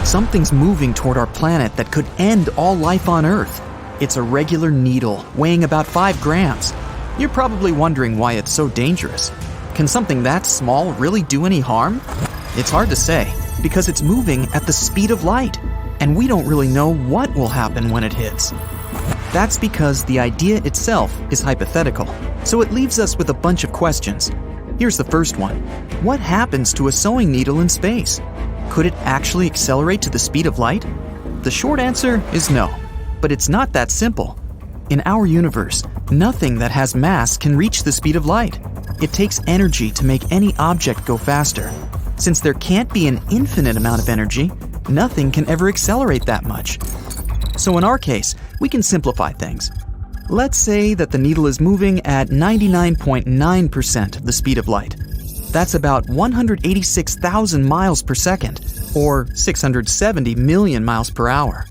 Something's moving toward our planet that could end all life on Earth. It's a regular needle, weighing about 5 grams. You're probably wondering why it's so dangerous. Can something that small really do any harm? It's hard to say, because it's moving at the speed of light, and we don't really know what will happen when it hits. That's because the idea itself is hypothetical, so it leaves us with a bunch of questions. Here's the first one. What happens to a sewing needle in space? Could it actually accelerate to the speed of light? The short answer is no, but it's not that simple. In our universe, nothing that has mass can reach the speed of light. It takes energy to make any object go faster. Since there can't be an infinite amount of energy, nothing can ever accelerate that much. So in our case, we can simplify things. Let's say that the needle is moving at 99.9% of the speed of light. That's about 186,000 miles per second, or 670 million miles per hour.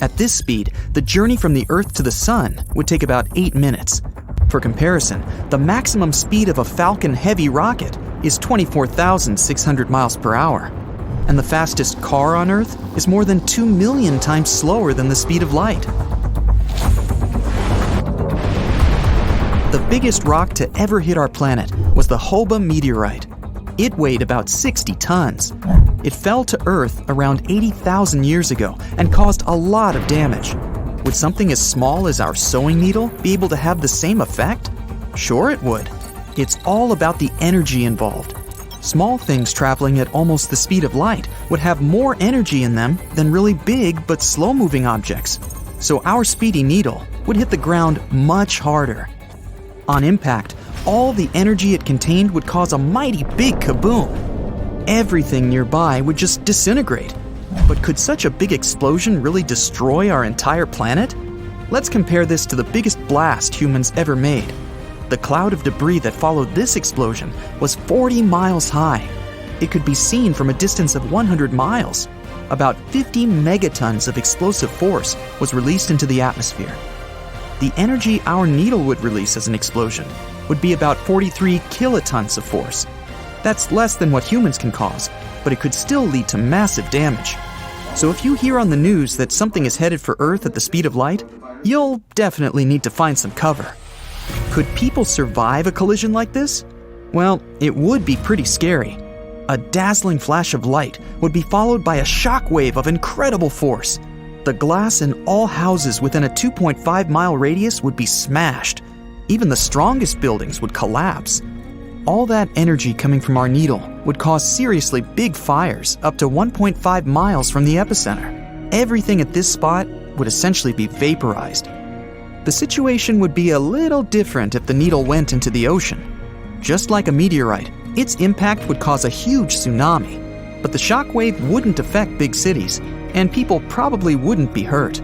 At this speed, the journey from the Earth to the Sun would take about 8 minutes. For comparison, the maximum speed of a Falcon Heavy rocket is 24,600 miles per hour. And the fastest car on Earth is more than 2 million times slower than the speed of light. The biggest rock to ever hit our planet was the Hoba meteorite. It weighed about 60 tons. It fell to Earth around 80,000 years ago and caused a lot of damage. Would something as small as our sewing needle be able to have the same effect? Sure it would. It's all about the energy involved. Small things traveling at almost the speed of light would have more energy in them than really big but slow-moving objects. So our speedy needle would hit the ground much harder. On impact, all the energy it contained would cause a mighty big kaboom. Everything nearby would just disintegrate. But could such a big explosion really destroy our entire planet? Let's compare this to the biggest blast humans ever made. The cloud of debris that followed this explosion was 40 miles high. It could be seen from a distance of 100 miles. About 50 megatons of explosive force was released into the atmosphere. The energy our needle would release as an explosion would be about 43 kilotons of force. That's less than what humans can cause, but it could still lead to massive damage. So if you hear on the news that something is headed for Earth at the speed of light, you'll definitely need to find some cover. Could people survive a collision like this? Well, it would be pretty scary. A dazzling flash of light would be followed by a shockwave of incredible force. The glass in all houses within a 2.5-mile radius would be smashed. Even the strongest buildings would collapse. All that energy coming from our needle would cause seriously big fires up to 1.5 miles from the epicenter. Everything at this spot would essentially be vaporized. The situation would be a little different if the needle went into the ocean. Just like a meteorite, its impact would cause a huge tsunami. But the shockwave wouldn't affect big cities, and people probably wouldn't be hurt.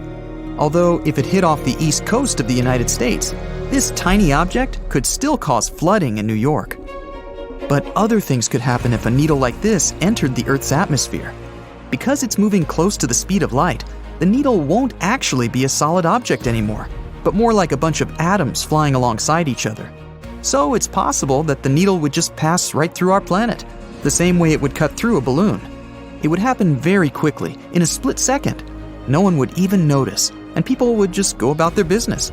Although if it hit off the east coast of the United States, this tiny object could still cause flooding in New York. But other things could happen if a needle like this entered the Earth's atmosphere. Because it's moving close to the speed of light, the needle won't actually be a solid object anymore, but more like a bunch of atoms flying alongside each other. So it's possible that the needle would just pass right through our planet, the same way it would cut through a balloon. It would happen very quickly, in a split second. No one would even notice, and people would just go about their business.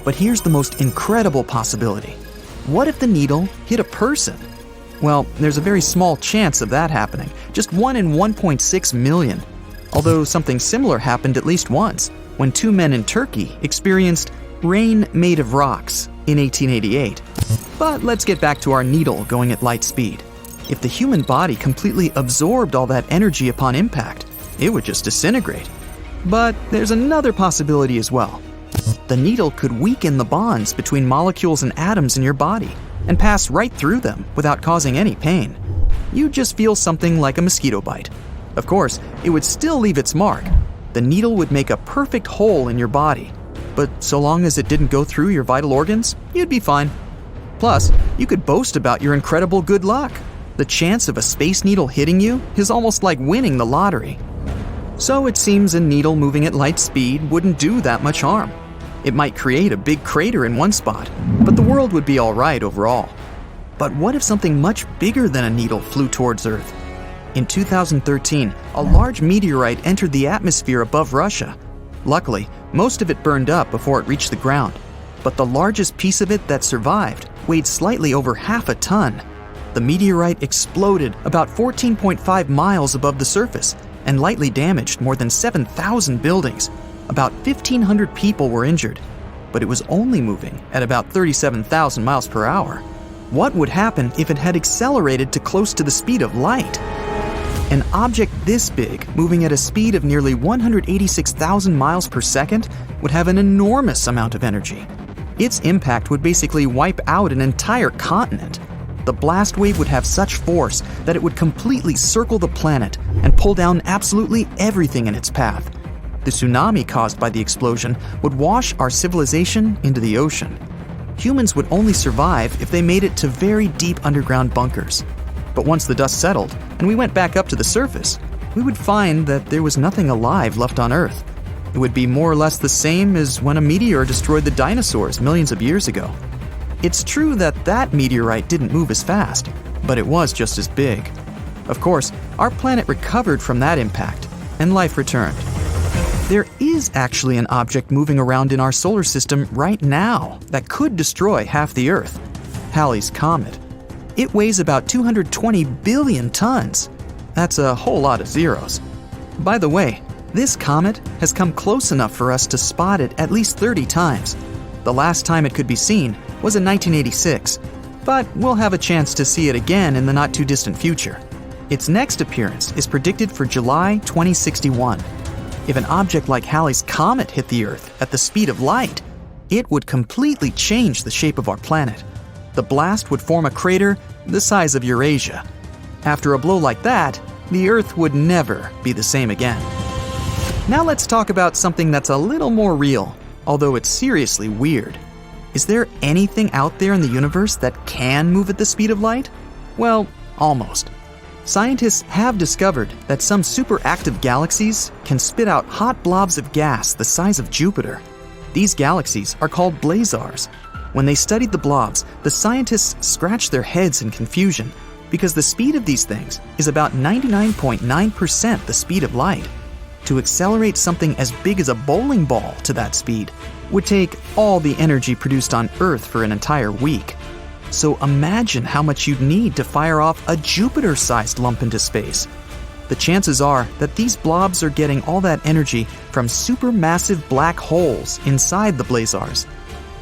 But here's the most incredible possibility. What if the needle hit a person? Well, there's a very small chance of that happening, just 1 in 1.6 million. Although something similar happened at least once, when 2 men in Turkey experienced rain made of rocks in 1888. But let's get back to our needle going at light speed. If the human body completely absorbed all that energy upon impact, it would just disintegrate. But there's another possibility as well. The needle could weaken the bonds between molecules and atoms in your body and pass right through them without causing any pain. You'd just feel something like a mosquito bite. Of course, it would still leave its mark. The needle would make a perfect hole in your body. But so long as it didn't go through your vital organs, you'd be fine. Plus, you could boast about your incredible good luck. The chance of a space needle hitting you is almost like winning the lottery. So it seems a needle moving at light speed wouldn't do that much harm. It might create a big crater in one spot, but the world would be all right overall. But what if something much bigger than a needle flew towards Earth? In 2013, a large meteorite entered the atmosphere above Russia. Luckily, most of it burned up before it reached the ground, but the largest piece of it that survived weighed slightly over half a ton. The meteorite exploded about 14.5 miles above the surface and lightly damaged more than 7,000 buildings. About 1,500 people were injured, but it was only moving at about 37,000 miles per hour. What would happen if it had accelerated to close to the speed of light? An object this big, moving at a speed of nearly 186,000 miles per second, would have an enormous amount of energy. Its impact would basically wipe out an entire continent. The blast wave would have such force that it would completely circle the planet and pull down absolutely everything in its path. The tsunami caused by the explosion would wash our civilization into the ocean. Humans would only survive if they made it to very deep underground bunkers. But once the dust settled and we went back up to the surface, we would find that there was nothing alive left on Earth. It would be more or less the same as when a meteor destroyed the dinosaurs millions of years ago. It's true that that meteorite didn't move as fast, but it was just as big. Of course, our planet recovered from that impact, and life returned. There is actually an object moving around in our solar system right now that could destroy half the Earth: Halley's Comet. It weighs about 220 billion tons. That's a whole lot of zeros. By the way, this comet has come close enough for us to spot it at least 30 times. The last time it could be seen was in 1986, but we'll have a chance to see it again in the not-too-distant future. Its next appearance is predicted for July 2061. If an object like Halley's Comet hit the Earth at the speed of light, it would completely change the shape of our planet. The blast would form a crater the size of Eurasia. After a blow like that, the Earth would never be the same again. Now let's talk about something that's a little more real, although it's seriously weird. Is there anything out there in the universe that can move at the speed of light? Well, almost. Scientists have discovered that some superactive galaxies can spit out hot blobs of gas the size of Jupiter. These galaxies are called blazars. When they studied the blobs, the scientists scratched their heads in confusion because the speed of these things is about 99.9% the speed of light. To accelerate something as big as a bowling ball to that speed would take all the energy produced on Earth for an entire week. So imagine how much you'd need to fire off a Jupiter-sized lump into space. The chances are that these blobs are getting all that energy from supermassive black holes inside the blazars.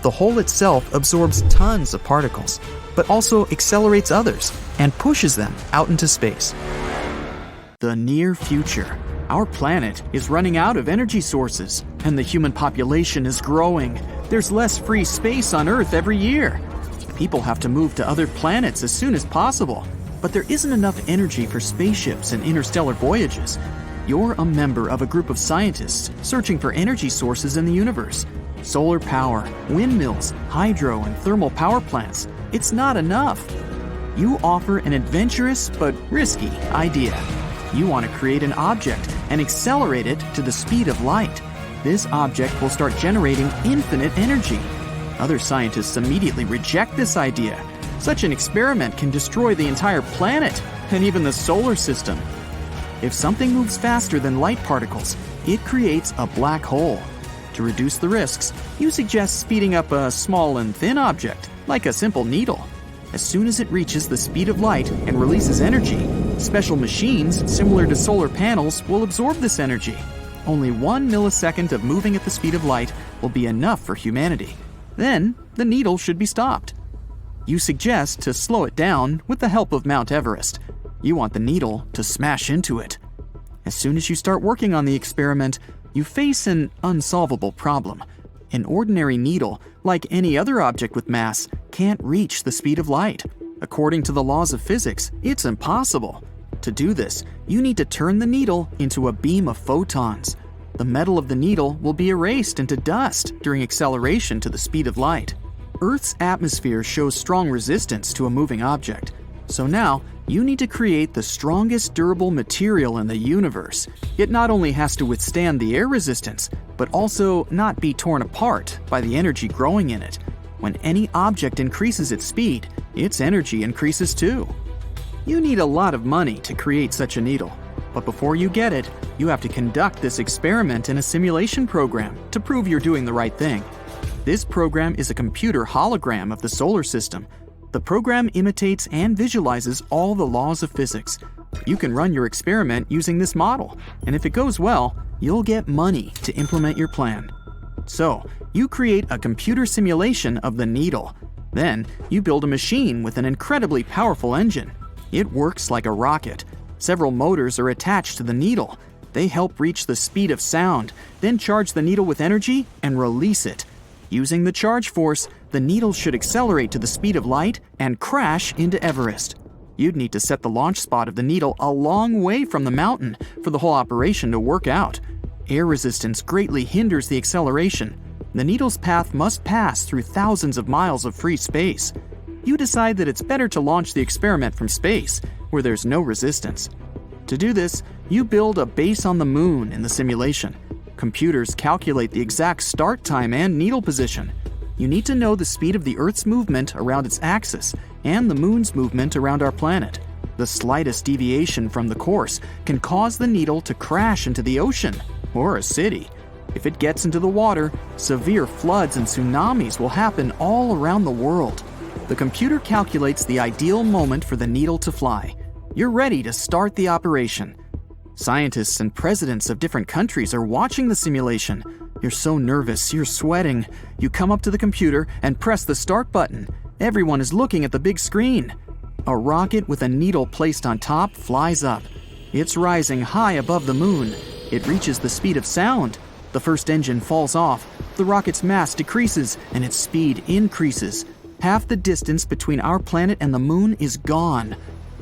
The hole itself absorbs tons of particles, but also accelerates others and pushes them out into space. The near future. Our planet is running out of energy sources, and the human population is growing. There's less free space on Earth every year. People have to move to other planets as soon as possible, but there isn't enough energy for spaceships and interstellar voyages. You're a member of a group of scientists searching for energy sources in the universe. Solar power, windmills, hydro, and thermal power plants. It's not enough. You offer an adventurous but risky idea. You want to create an object and accelerate it to the speed of light. This object will start generating infinite energy. Other scientists immediately reject this idea. Such an experiment can destroy the entire planet and even the solar system. If something moves faster than light particles, it creates a black hole. To reduce the risks, you suggest speeding up a small and thin object, like a simple needle. As soon as it reaches the speed of light and releases energy, special machines similar to solar panels will absorb this energy. Only 1 millisecond of moving at the speed of light will be enough for humanity. Then, the needle should be stopped. You suggest to slow it down with the help of Mount Everest. You want the needle to smash into it. As soon as you start working on the experiment, you face an unsolvable problem. An ordinary needle, like any other object with mass, can't reach the speed of light. According to the laws of physics, it's impossible. To do this, you need to turn the needle into a beam of photons. The metal of the needle will be erased into dust during acceleration to the speed of light. Earth's atmosphere shows strong resistance to a moving object. So now, you need to create the strongest durable material in the universe. It not only has to withstand the air resistance, but also not be torn apart by the energy growing in it. When any object increases its speed, its energy increases too. You need a lot of money to create such a needle. But before you get it, you have to conduct this experiment in a simulation program to prove you're doing the right thing. This program is a computer hologram of the solar system. The program imitates and visualizes all the laws of physics. You can run your experiment using this model, and if it goes well, you'll get money to implement your plan. So, you create a computer simulation of the needle. Then, you build a machine with an incredibly powerful engine. It works like a rocket. Several motors are attached to the needle. They help reach the speed of sound, then charge the needle with energy and release it. Using the charge force, the needle should accelerate to the speed of light and crash into Everest. You'd need to set the launch spot of the needle a long way from the mountain for the whole operation to work out. Air resistance greatly hinders the acceleration. The needle's path must pass through thousands of miles of free space. You decide that it's better to launch the experiment from space, where there's no resistance. To do this, you build a base on the moon in the simulation. Computers calculate the exact start time and needle position. You need to know the speed of the Earth's movement around its axis and the moon's movement around our planet. The slightest deviation from the course can cause the needle to crash into the ocean or a city. If it gets into the water, severe floods and tsunamis will happen all around the world. The computer calculates the ideal moment for the needle to fly. You're ready to start the operation. Scientists and presidents of different countries are watching the simulation. You're so nervous, you're sweating. You come up to the computer and press the start button. Everyone is looking at the big screen. A rocket with a needle placed on top flies up. It's rising high above the moon. It reaches the speed of sound. The first engine falls off. The rocket's mass decreases and its speed increases. Half the distance between our planet and the moon is gone.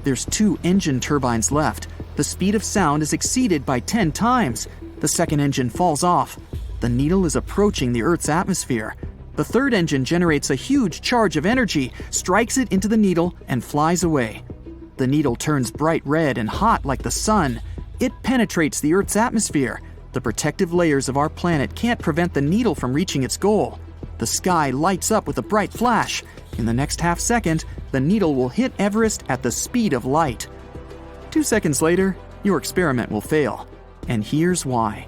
There's 2 engine turbines left. The speed of sound is exceeded by 10 times. The second engine falls off. The needle is approaching the Earth's atmosphere. The third engine generates a huge charge of energy, strikes it into the needle, and flies away. The needle turns bright red and hot like the sun. It penetrates the Earth's atmosphere. The protective layers of our planet can't prevent the needle from reaching its goal. The sky lights up with a bright flash. In the next half second, the needle will hit Everest at the speed of light. 2 seconds later, your experiment will fail. And here's why.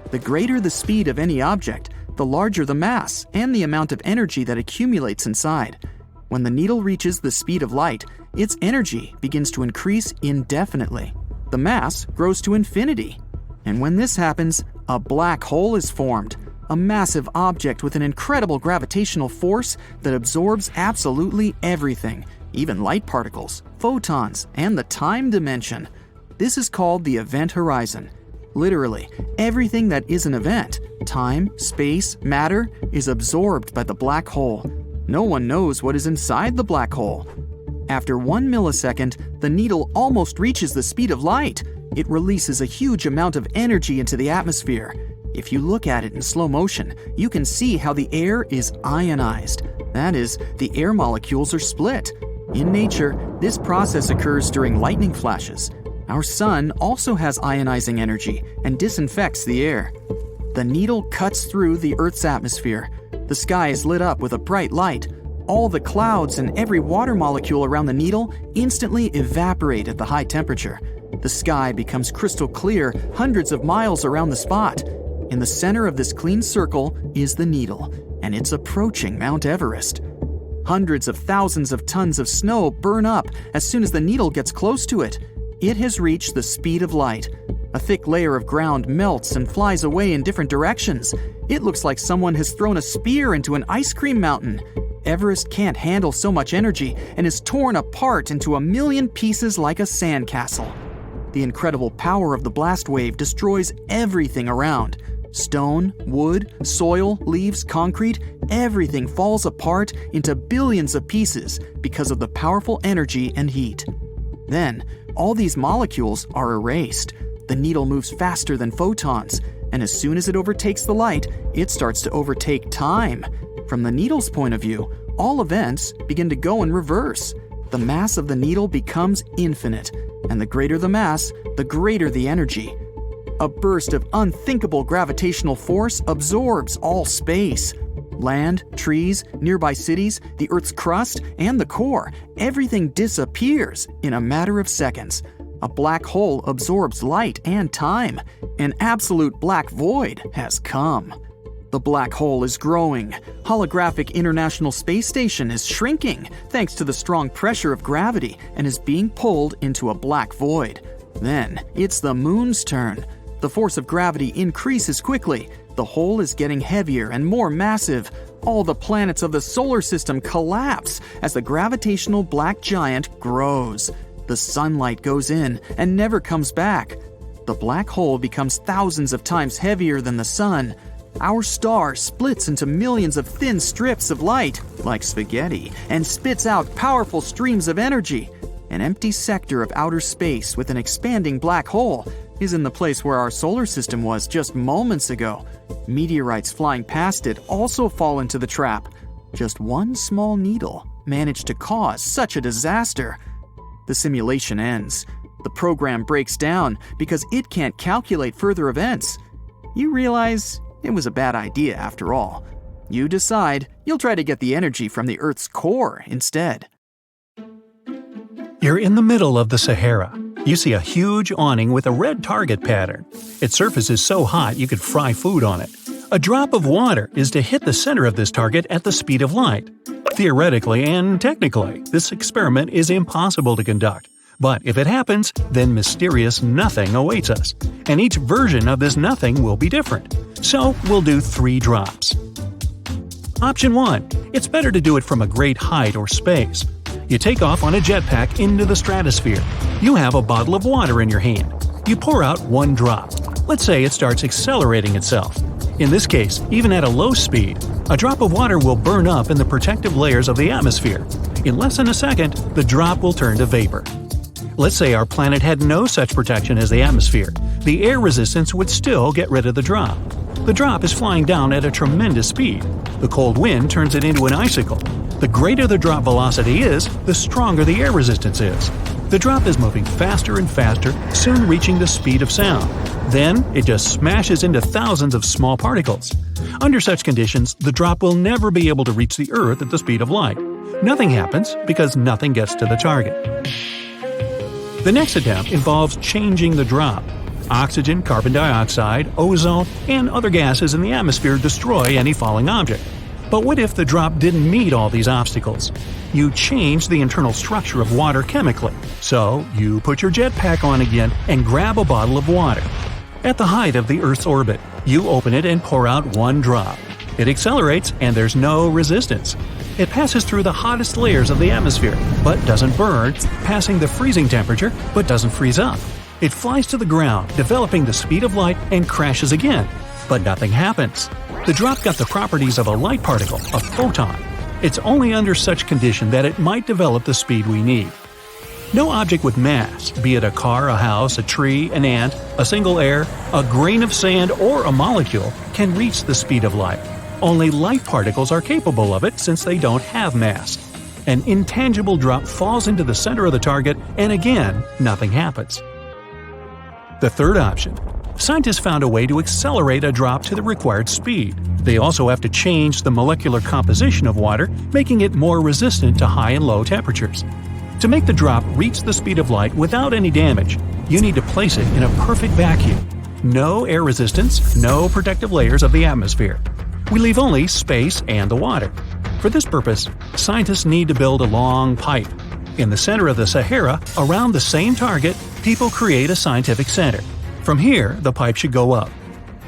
The greater the speed of any object, the larger the mass and the amount of energy that accumulates inside. When the needle reaches the speed of light, its energy begins to increase indefinitely. The mass grows to infinity. And when this happens, a black hole is formed, a massive object with an incredible gravitational force that absorbs absolutely everything, even light particles, photons, and the time dimension. This is called the event horizon. Literally, everything that is an event, time, space, matter, is absorbed by the black hole. No one knows what is inside the black hole. After 1 millisecond, the needle almost reaches the speed of light. It releases a huge amount of energy into the atmosphere. If you look at it in slow motion, you can see how the air is ionized. That is, the air molecules are split. In nature, this process occurs during lightning flashes. Our sun also has ionizing energy and disinfects the air. The needle cuts through the Earth's atmosphere. The sky is lit up with a bright light. All the clouds and every water molecule around the needle instantly evaporate at the high temperature. The sky becomes crystal clear hundreds of miles around the spot. In the center of this clean circle is the needle, and it's approaching Mount Everest. Hundreds of thousands of tons of snow burn up as soon as the needle gets close to it. It has reached the speed of light. A thick layer of ground melts and flies away in different directions. It looks like someone has thrown a spear into an ice cream mountain. Everest can't handle so much energy and is torn apart into a million pieces like a sandcastle. The incredible power of the blast wave destroys everything around. Stone, wood, soil, leaves, concrete, everything falls apart into billions of pieces because of the powerful energy and heat. Then, all these molecules are erased. The needle moves faster than photons, and as soon as it overtakes the light, it starts to overtake time. From the needle's point of view, all events begin to go in reverse. The mass of the needle becomes infinite, and the greater the mass, the greater the energy. A burst of unthinkable gravitational force absorbs all space. Land, trees, nearby cities, the Earth's crust, and the core, everything disappears in a matter of seconds. A black hole absorbs light and time. An absolute black void has come. The black hole is growing. Holographic International Space Station is shrinking thanks to the strong pressure of gravity and is being pulled into a black void. Then it's the moon's turn. The force of gravity increases quickly. The hole is getting heavier and more massive. All the planets of the solar system collapse as the gravitational black giant grows. The sunlight goes in and never comes back. The black hole becomes thousands of times heavier than the sun. Our star splits into millions of thin strips of light, like spaghetti, and spits out powerful streams of energy. An empty sector of outer space with an expanding black hole is in the place where our solar system was just moments ago. Meteorites flying past it also fall into the trap. Just one small needle managed to cause such a disaster. The simulation ends. The program breaks down because it can't calculate further events. You realize it was a bad idea after all. You decide you'll try to get the energy from the Earth's core instead. You're in the middle of the Sahara. You see a huge awning with a red target pattern. Its surface is so hot you could fry food on it. A drop of water is to hit the center of this target at the speed of light. Theoretically and technically, this experiment is impossible to conduct. But if it happens, then mysterious nothing awaits us. And each version of this nothing will be different. So we'll do 3 drops. Option 1. It's better to do it from a great height or space. You take off on a jetpack into the stratosphere. You have a bottle of water in your hand. You pour out 1 drop. Let's say it starts accelerating itself. In this case, even at a low speed, a drop of water will burn up in the protective layers of the atmosphere. In less than a second, the drop will turn to vapor. Let's say our planet had no such protection as the atmosphere. The air resistance would still get rid of the drop. The drop is flying down at a tremendous speed. The cold wind turns it into an icicle. The greater the drop velocity is, the stronger the air resistance is. The drop is moving faster and faster, soon reaching the speed of sound. Then, it just smashes into thousands of small particles. Under such conditions, the drop will never be able to reach the Earth at the speed of light. Nothing happens because nothing gets to the target. The next attempt involves changing the drop. Oxygen, carbon dioxide, ozone, and other gases in the atmosphere destroy any falling object. But what if the drop didn't meet all these obstacles? You change the internal structure of water chemically. So, you put your jetpack on again and grab a bottle of water. At the height of the Earth's orbit, you open it and pour out 1 drop. It accelerates and there's no resistance. It passes through the hottest layers of the atmosphere, but doesn't burn, passing the freezing temperature, but doesn't freeze up. It flies to the ground, developing the speed of light, and crashes again. But nothing happens. The drop got the properties of a light particle, a photon. It's only under such condition that it might develop the speed we need. No object with mass, be it a car, a house, a tree, an ant, a single air, a grain of sand, or a molecule, can reach the speed of light. Only light particles are capable of it since they don't have mass. An intangible drop falls into the center of the target, and again, nothing happens. The third option. Scientists found a way to accelerate a drop to the required speed. They also have to change the molecular composition of water, making it more resistant to high and low temperatures. To make the drop reach the speed of light without any damage, you need to place it in a perfect vacuum. No air resistance, no protective layers of the atmosphere. We leave only space and the water. For this purpose, scientists need to build a long pipe. In the center of the Sahara, around the same target, people create a scientific center. From here, the pipe should go up.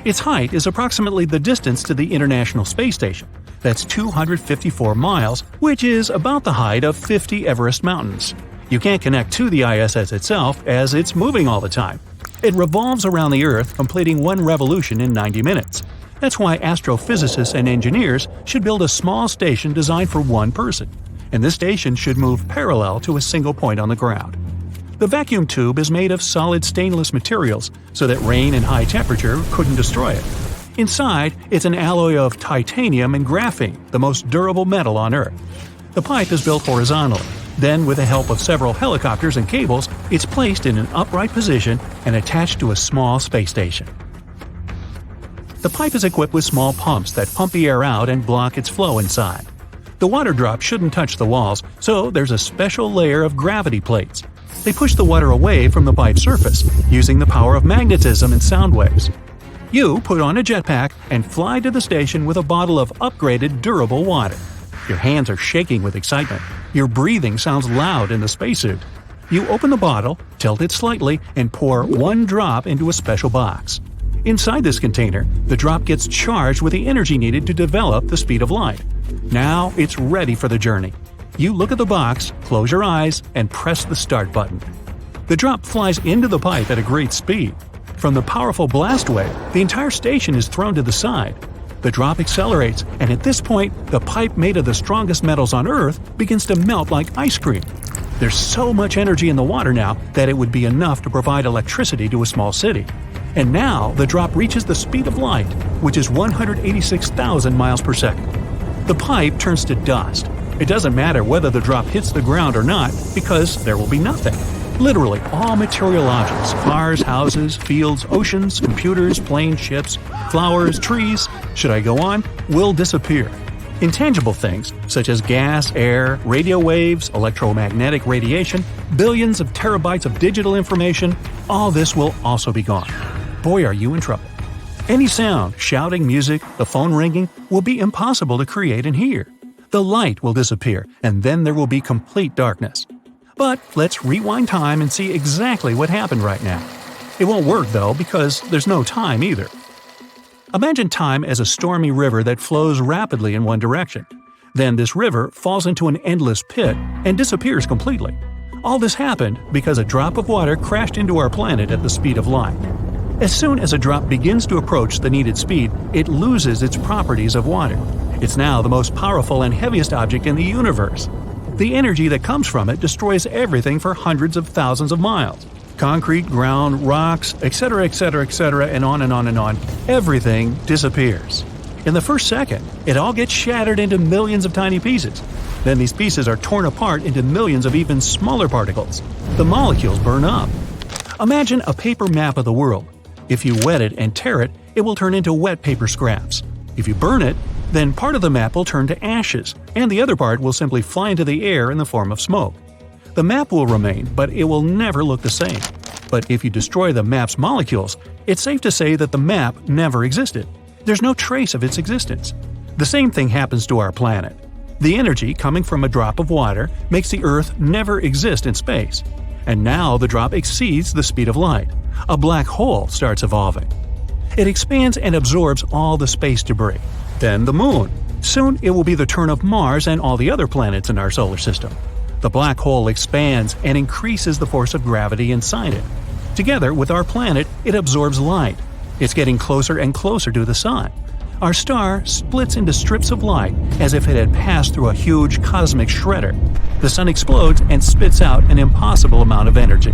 Its height is approximately the distance to the International Space Station. That's 254 miles, which is about the height of 50 Everest mountains. You can't connect to the ISS itself as it's moving all the time. It revolves around the Earth, completing 1 revolution in 90 minutes. That's why astrophysicists and engineers should build a small station designed for 1 person. And this station should move parallel to a single point on the ground. The vacuum tube is made of solid stainless materials so that rain and high temperature couldn't destroy it. Inside, it's an alloy of titanium and graphene, the most durable metal on Earth. The pipe is built horizontally. Then, with the help of several helicopters and cables, it's placed in an upright position and attached to a small space station. The pipe is equipped with small pumps that pump the air out and block its flow inside. The water drop shouldn't touch the walls, so there's a special layer of gravity plates. They push the water away from the pipe's surface, using the power of magnetism and sound waves. You put on a jetpack and fly to the station with a bottle of upgraded durable water. Your hands are shaking with excitement. Your breathing sounds loud in the spacesuit. You open the bottle, tilt it slightly, and pour one drop into a special box. Inside this container, the drop gets charged with the energy needed to develop the speed of light. Now it's ready for the journey. You look at the box, close your eyes, and press the start button. The drop flies into the pipe at a great speed. From the powerful blast wave, the entire station is thrown to the side. The drop accelerates, and at this point, the pipe made of the strongest metals on Earth begins to melt like ice cream. There's so much energy in the water now that it would be enough to provide electricity to a small city. And now the drop reaches the speed of light, which is 186,000 miles per second. The pipe turns to dust. It doesn't matter whether the drop hits the ground or not, because there will be nothing. Literally, all material objects, cars, houses, fields, oceans, computers, planes, ships, flowers, trees, should I go on, will disappear. Intangible things, such as gas, air, radio waves, electromagnetic radiation, billions of terabytes of digital information, all this will also be gone. Boy, are you in trouble. Any sound, shouting, music, the phone ringing, will be impossible to create and hear. The light will disappear, and then there will be complete darkness. But let's rewind time and see exactly what happened right now. It won't work, though, because there's no time either. Imagine time as a stormy river that flows rapidly in one direction. Then this river falls into an endless pit and disappears completely. All this happened because a drop of water crashed into our planet at the speed of light. As soon as a drop begins to approach the needed speed, it loses its properties of water. It's now the most powerful and heaviest object in the universe. The energy that comes from it destroys everything for hundreds of thousands of miles. Concrete, ground, rocks, etc., etc., etc., and on and on and on. Everything disappears. In the first second, it all gets shattered into millions of tiny pieces. Then these pieces are torn apart into millions of even smaller particles. The molecules burn up. Imagine a paper map of the world. If you wet it and tear it, it will turn into wet paper scraps. If you burn it, then part of the map will turn to ashes, and the other part will simply fly into the air in the form of smoke. The map will remain, but it will never look the same. But if you destroy the map's molecules, it's safe to say that the map never existed. There's no trace of its existence. The same thing happens to our planet. The energy coming from a drop of water makes the Earth never exist in space. And now the drop exceeds the speed of light. A black hole starts evolving. It expands and absorbs all the space debris. Then the Moon. Soon it will be the turn of Mars and all the other planets in our solar system. The black hole expands and increases the force of gravity inside it. Together with our planet, it absorbs light. It's getting closer and closer to the Sun. Our star splits into strips of light as if it had passed through a huge cosmic shredder. The Sun explodes and spits out an impossible amount of energy.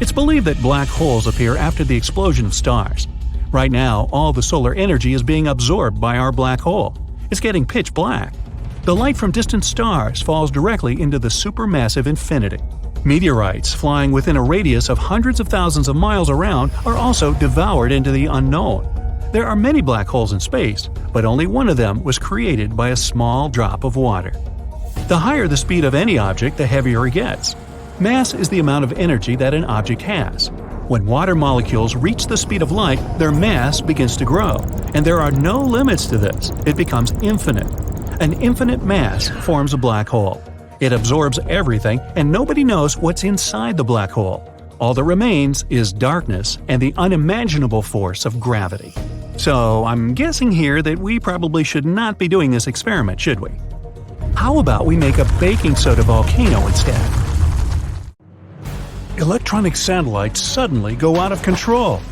It's believed that black holes appear after the explosion of stars. Right now, all the solar energy is being absorbed by our black hole. It's getting pitch black. The light from distant stars falls directly into the supermassive infinity. Meteorites flying within a radius of hundreds of thousands of miles around are also devoured into the unknown. There are many black holes in space, but only one of them was created by a small drop of water. The higher the speed of any object, the heavier it gets. Mass is the amount of energy that an object has. When water molecules reach the speed of light, their mass begins to grow, and there are no limits to this. It becomes infinite. An infinite mass forms a black hole. It absorbs everything, and nobody knows what's inside the black hole. All that remains is darkness and the unimaginable force of gravity. So I'm guessing here that we probably should not be doing this experiment, should we? How about we make a baking soda volcano instead? Electronic satellites suddenly go out of control.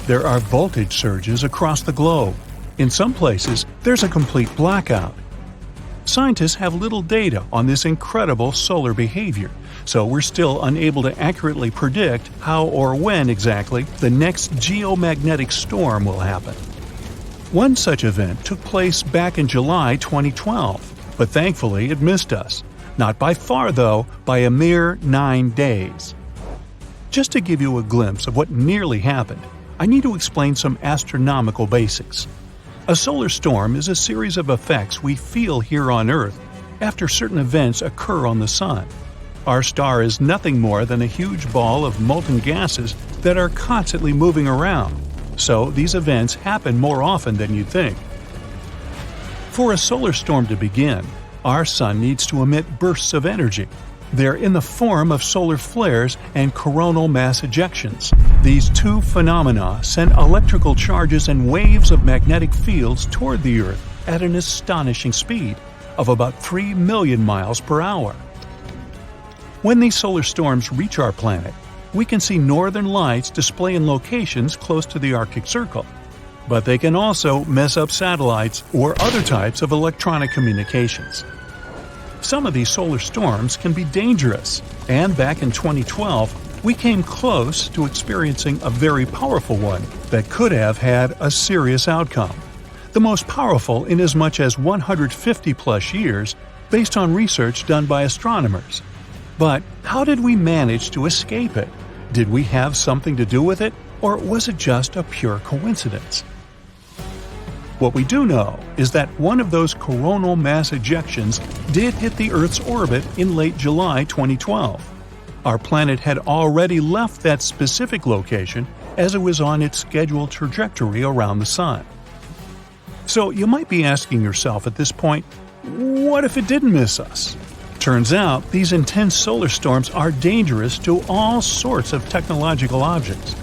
There are voltage surges across the globe. In some places, there's a complete blackout. Scientists have little data on this incredible solar behavior, so we're still unable to accurately predict how or when exactly the next geomagnetic storm will happen. One such event took place back in July 2012, but thankfully it missed us. Not by far, though, by a mere 9 days. Just to give you a glimpse of what nearly happened, I need to explain some astronomical basics. A solar storm is a series of effects we feel here on Earth after certain events occur on the Sun. Our star is nothing more than a huge ball of molten gases that are constantly moving around, so these events happen more often than you'd think. For a solar storm to begin, our Sun needs to emit bursts of energy. They're in the form of solar flares and coronal mass ejections. These two phenomena send electrical charges and waves of magnetic fields toward the Earth at an astonishing speed of about 3 million miles per hour. When these solar storms reach our planet, we can see northern lights display in locations close to the Arctic Circle. But they can also mess up satellites or other types of electronic communications. Some of these solar storms can be dangerous, and back in 2012, we came close to experiencing a very powerful one that could have had a serious outcome. The most powerful in as much as 150-plus years, based on research done by astronomers. But how did we manage to escape it? Did we have something to do with it, or was it just a pure coincidence? What we do know is that one of those coronal mass ejections did hit the Earth's orbit in late July 2012. Our planet had already left that specific location as it was on its scheduled trajectory around the Sun. So you might be asking yourself at this point, what if it didn't miss us? Turns out these intense solar storms are dangerous to all sorts of technological objects.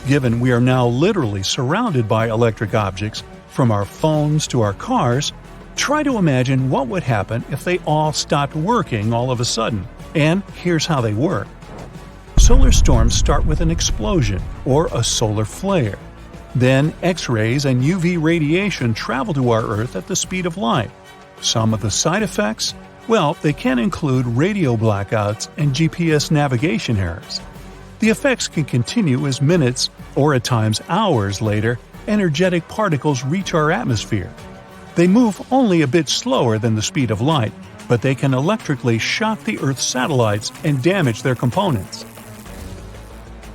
Given we are now literally surrounded by electric objects, from our phones to our cars, try to imagine what would happen if they all stopped working all of a sudden. And here's how they work. Solar storms start with an explosion, or a solar flare. Then X-rays and UV radiation travel to our Earth at the speed of light. Some of the side effects? Well, they can include radio blackouts and GPS navigation errors. The effects can continue as minutes, or at times hours later, energetic particles reach our atmosphere. They move only a bit slower than the speed of light, but they can electrically shock the Earth's satellites and damage their components.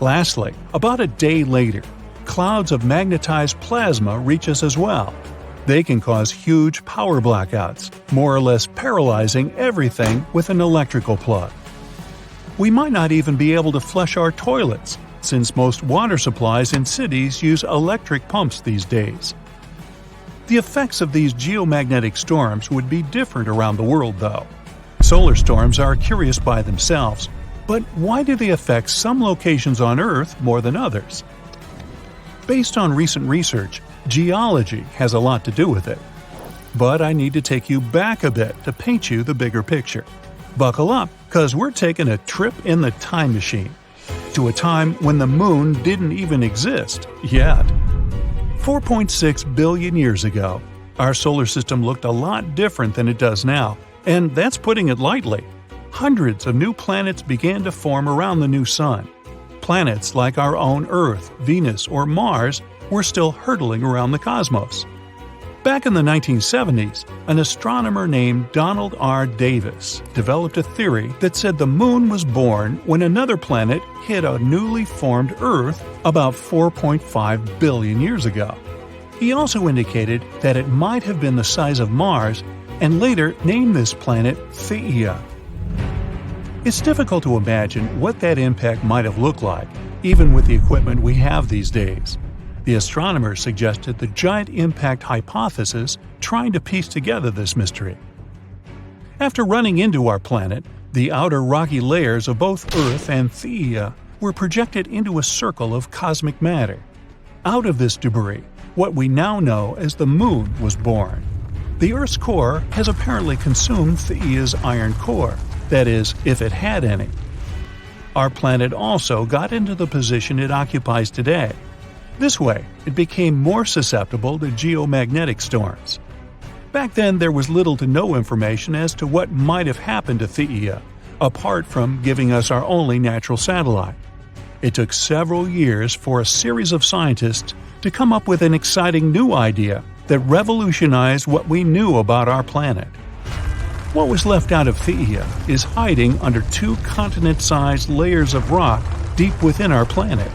Lastly, about a day later, clouds of magnetized plasma reach us as well. They can cause huge power blackouts, more or less paralyzing everything with an electrical plug. We might not even be able to flush our toilets, since most water supplies in cities use electric pumps these days. The effects of these geomagnetic storms would be different around the world, though. Solar storms are curious by themselves, but why do they affect some locations on Earth more than others? Based on recent research, geology has a lot to do with it. But I need to take you back a bit to paint you the bigger picture. Buckle up, because we're taking a trip in the time machine to a time when the moon didn't even exist yet. 4.6 billion years ago, our solar system looked a lot different than it does now, and that's putting it lightly. Hundreds of new planets began to form around the new sun. Planets like our own Earth, Venus, or Mars were still hurtling around the cosmos. Back in the 1970s, an astronomer named Donald R. Davis developed a theory that said the moon was born when another planet hit a newly formed Earth about 4.5 billion years ago. He also indicated that it might have been the size of Mars and later named this planet Theia. It's difficult to imagine what that impact might have looked like, even with the equipment we have these days. The astronomers suggested the giant impact hypothesis, trying to piece together this mystery. After running into our planet, the outer rocky layers of both Earth and Theia were projected into a circle of cosmic matter. Out of this debris, what we now know as the Moon was born. The Earth's core has apparently consumed Theia's iron core, that is, if it had any. Our planet also got into the position it occupies today. This way, it became more susceptible to geomagnetic storms. Back then, there was little to no information as to what might have happened to Theia, apart from giving us our only natural satellite. It took several years for a series of scientists to come up with an exciting new idea that revolutionized what we knew about our planet. What was left out of Theia is hiding under 2 continent-sized layers of rock deep within our planet.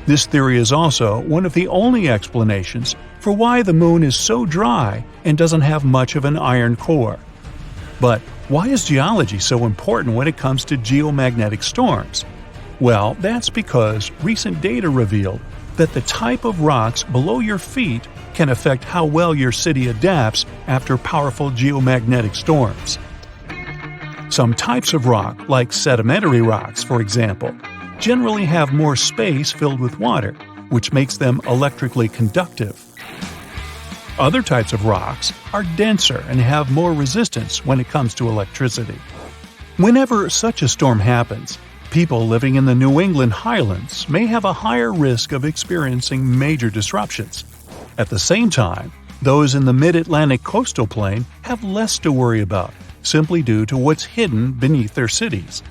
This theory is also one of the only explanations for why the Moon is so dry and doesn't have much of an iron core. But why is geology so important when it comes to geomagnetic storms? Well, that's because recent data revealed that the type of rocks below your feet can affect how well your city adapts after powerful geomagnetic storms. Some types of rock, like sedimentary rocks for example, generally have more space filled with water, which makes them electrically conductive. Other types of rocks are denser and have more resistance when it comes to electricity. Whenever such a storm happens, people living in the New England highlands may have a higher risk of experiencing major disruptions. At the same time, those in the mid-Atlantic coastal plain have less to worry about, simply due to what's hidden beneath their cities.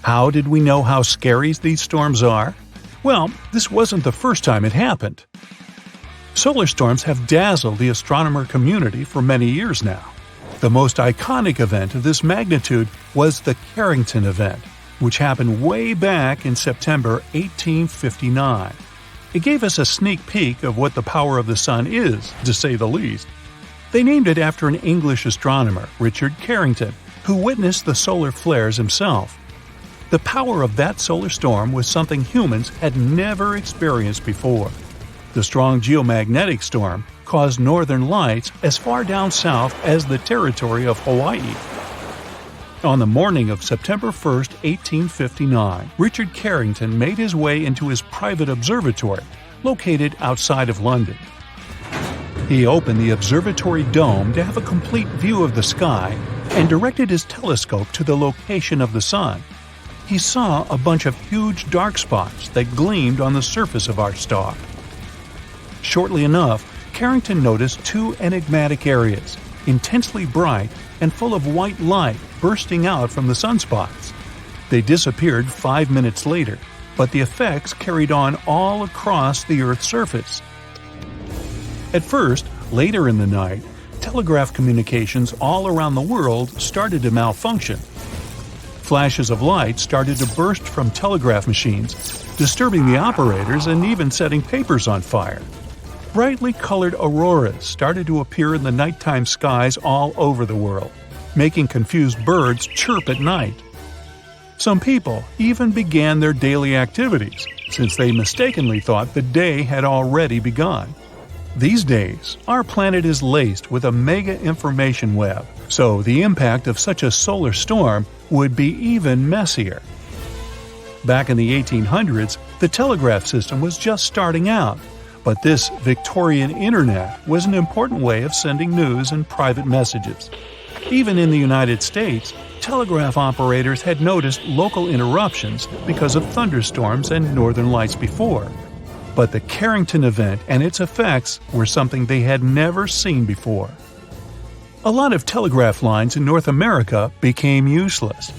How did we know how scary these storms are? Well, this wasn't the first time it happened. Solar storms have dazzled the astronomer community for many years now. The most iconic event of this magnitude was the Carrington Event, which happened way back in September 1859. It gave us a sneak peek of what the power of the Sun is, to say the least. They named it after an English astronomer, Richard Carrington, who witnessed the solar flares himself. The power of that solar storm was something humans had never experienced before. The strong geomagnetic storm caused northern lights as far down south as the territory of Hawaii. On the morning of September 1, 1859, Richard Carrington made his way into his private observatory, located outside of London. He opened the observatory dome to have a complete view of the sky and directed his telescope to the location of the Sun. He saw a bunch of huge dark spots that gleamed on the surface of our star. Shortly enough, Carrington noticed two enigmatic areas, intensely bright and full of white light bursting out from the sunspots. They disappeared 5 minutes later, but the effects carried on all across the Earth's surface. At first, later in the night, telegraph communications all around the world started to malfunction. Flashes of light started to burst from telegraph machines, disturbing the operators and even setting papers on fire. Brightly colored auroras started to appear in the nighttime skies all over the world, making confused birds chirp at night. Some people even began their daily activities, since they mistakenly thought the day had already begun. These days, our planet is laced with a mega information web, so the impact of such a solar storm would be even messier. Back in the 1800s, the telegraph system was just starting out, but this Victorian internet was an important way of sending news and private messages. Even in the United States, telegraph operators had noticed local interruptions because of thunderstorms and northern lights before. But the Carrington Event and its effects were something they had never seen before. A lot of telegraph lines in North America became useless.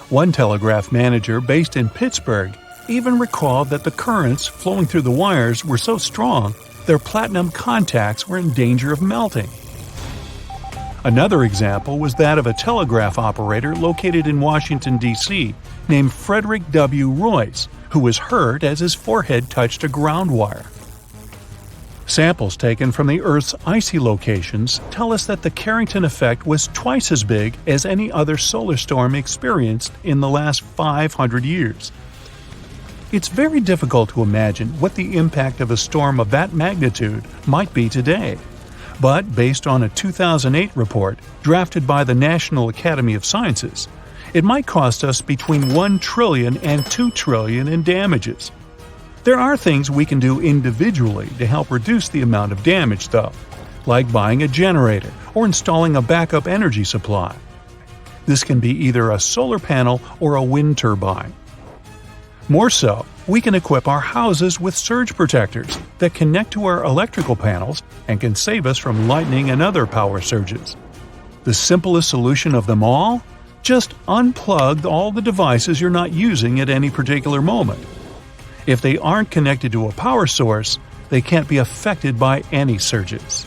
One telegraph manager based in Pittsburgh even recalled that the currents flowing through the wires were so strong their platinum contacts were in danger of melting. Another example was that of a telegraph operator located in Washington, D.C., named Frederick W. Royce, who was hurt as his forehead touched a ground wire. Samples taken from the Earth's icy locations tell us that the Carrington effect was twice as big as any other solar storm experienced in the last 500 years. It's very difficult to imagine what the impact of a storm of that magnitude might be today. But based on a 2008 report drafted by the National Academy of Sciences, it might cost us between $1 trillion and $2 trillion in damages. There are things we can do individually to help reduce the amount of damage, though, like buying a generator or installing a backup energy supply. This can be either a solar panel or a wind turbine. More so, we can equip our houses with surge protectors that connect to our electrical panels and can save us from lightning and other power surges. The simplest solution of them all? Just unplug all the devices you're not using at any particular moment. If they aren't connected to a power source, they can't be affected by any surges.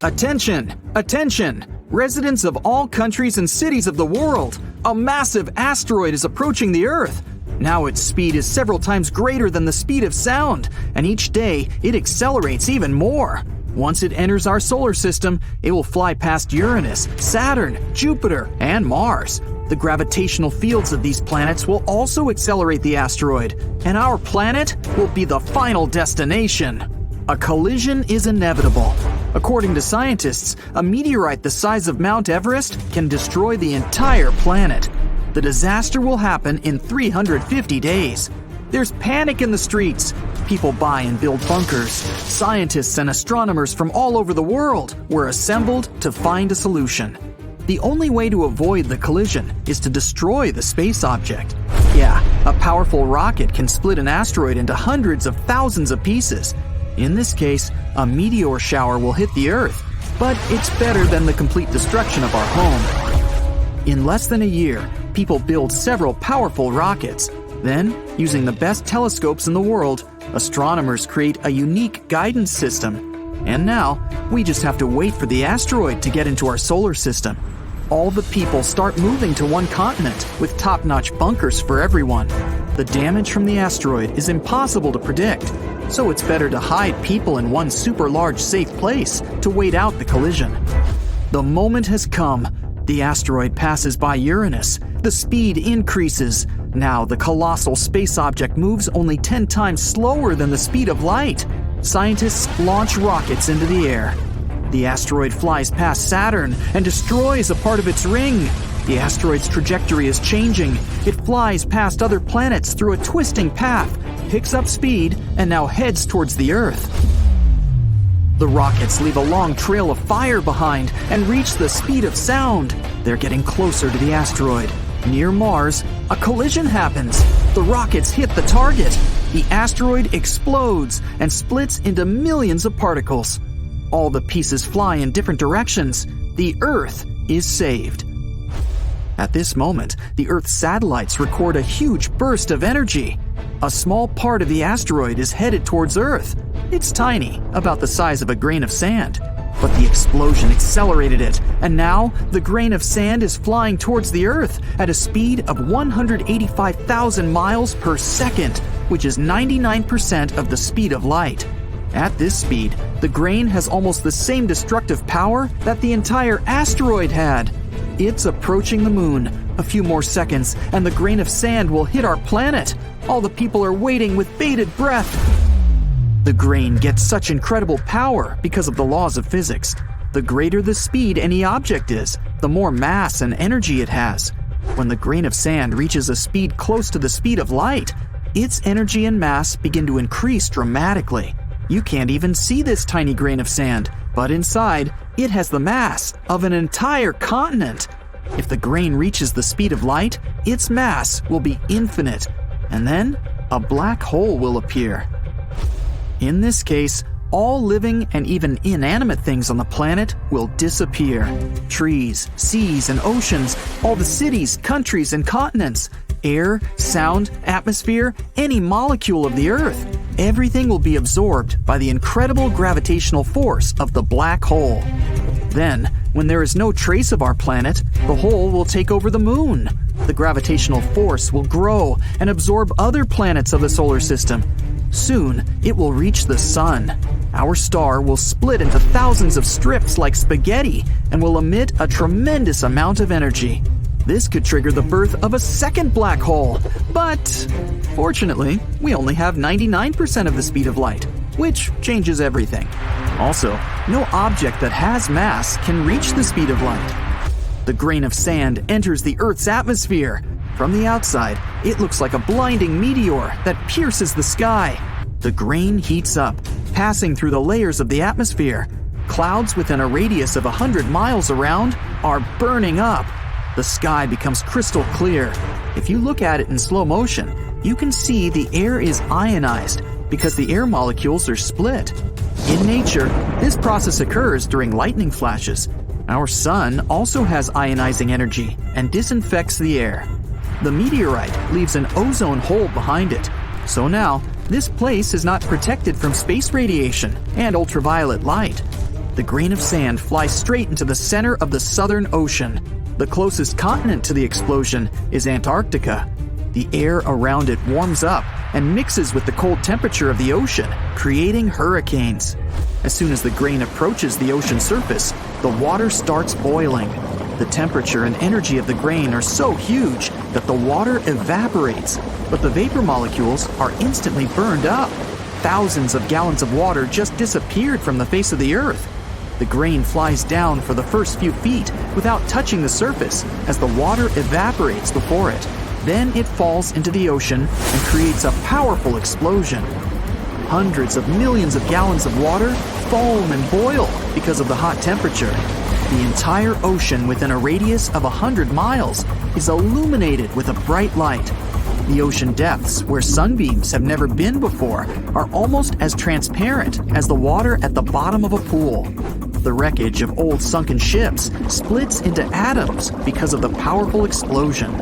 Attention! Attention! Residents of all countries and cities of the world! A massive asteroid is approaching the Earth. Now its speed is several times greater than the speed of sound, and each day it accelerates even more. Once it enters our solar system, it will fly past Uranus, Saturn, Jupiter, and Mars. The gravitational fields of these planets will also accelerate the asteroid, and our planet will be the final destination. A collision is inevitable. According to scientists, a meteorite the size of Mount Everest can destroy the entire planet. The disaster will happen in 350 days. There's panic in the streets. People buy and build bunkers. Scientists and astronomers from all over the world were assembled to find a solution. The only way to avoid the collision is to destroy the space object. Yeah, a powerful rocket can split an asteroid into hundreds of thousands of pieces. In this case, a meteor shower will hit the Earth, but it's better than the complete destruction of our home. In less than a year, people build several powerful rockets. Then, using the best telescopes in the world, astronomers create a unique guidance system. And now, we just have to wait for the asteroid to get into our solar system. All the people start moving to one continent with top-notch bunkers for everyone. The damage from the asteroid is impossible to predict, so it's better to hide people in one super large safe place to wait out the collision. The moment has come. The asteroid passes by Uranus. The speed increases. Now the colossal space object moves only 10 times slower than the speed of light. Scientists launch rockets into the air. The asteroid flies past Saturn and destroys a part of its ring. The asteroid's trajectory is changing. It flies past other planets through a twisting path, picks up speed, and now heads towards the Earth. The rockets leave a long trail of fire behind and reach the speed of sound. They're getting closer to the asteroid. Near Mars, a collision happens. The rockets hit the target. The asteroid explodes and splits into millions of particles. All the pieces fly in different directions. The Earth is saved. At this moment, the Earth's satellites record a huge burst of energy. A small part of the asteroid is headed towards Earth. It's tiny, about the size of a grain of sand. But the explosion accelerated it, and now the grain of sand is flying towards the Earth at a speed of 185,000 miles per second, which is 99% of the speed of light. At this speed, the grain has almost the same destructive power that the entire asteroid had. It's approaching the moon. A few more seconds, and the grain of sand will hit our planet. All the people are waiting with bated breath. The grain gets such incredible power because of the laws of physics. The greater the speed any object is, the more mass and energy it has. When the grain of sand reaches a speed close to the speed of light, its energy and mass begin to increase dramatically. You can't even see this tiny grain of sand, but inside, it has the mass of an entire continent. If the grain reaches the speed of light, its mass will be infinite, and then a black hole will appear. In this case, all living and even inanimate things on the planet will disappear. Trees, seas, and oceans, all the cities, countries, and continents, air, sound, atmosphere, any molecule of the Earth. Everything will be absorbed by the incredible gravitational force of the black hole. Then, when there is no trace of our planet, the hole will take over the moon. The gravitational force will grow and absorb other planets of the solar system. Soon, it will reach the sun. Our star will split into thousands of strips like spaghetti and will emit a tremendous amount of energy. This could trigger the birth of a second black hole, but fortunately, we only have 99% of the speed of light, which changes everything. Also, no object that has mass can reach the speed of light. The grain of sand enters the Earth's atmosphere. From the outside, it looks like a blinding meteor that pierces the sky. The grain heats up, passing through the layers of the atmosphere. Clouds within a radius of 100 miles around are burning up. The sky becomes crystal clear. If you look at it in slow motion, you can see the air is ionized because the air molecules are split. In nature, this process occurs during lightning flashes. Our sun also has ionizing energy and disinfects the air. The meteorite leaves an ozone hole behind it. So now, this place is not protected from space radiation and ultraviolet light. The grain of sand flies straight into the center of the Southern Ocean. The closest continent to the explosion is Antarctica. The air around it warms up and mixes with the cold temperature of the ocean, creating hurricanes. As soon as the grain approaches the ocean surface, the water starts boiling. The temperature and energy of the grain are so huge that the water evaporates, but the vapor molecules are instantly burned up. Thousands of gallons of water just disappeared from the face of the Earth. The grain flies down for the first few feet without touching the surface as the water evaporates before it. Then it falls into the ocean and creates a powerful explosion. Hundreds of millions of gallons of water foam and boil because of the hot temperature. The entire ocean within a radius of 100 miles is illuminated with a bright light. The ocean depths, where sunbeams have never been before, are almost as transparent as the water at the bottom of a pool. The wreckage of old sunken ships splits into atoms because of the powerful explosion.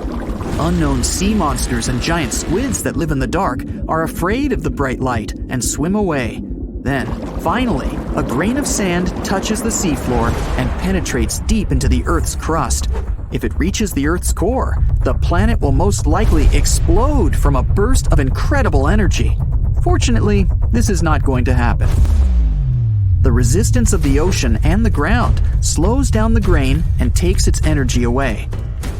Unknown sea monsters and giant squids that live in the dark are afraid of the bright light and swim away. Then, finally, a grain of sand touches the seafloor and penetrates deep into the Earth's crust. If it reaches the Earth's core, the planet will most likely explode from a burst of incredible energy. Fortunately, this is not going to happen. The resistance of the ocean and the ground slows down the grain and takes its energy away.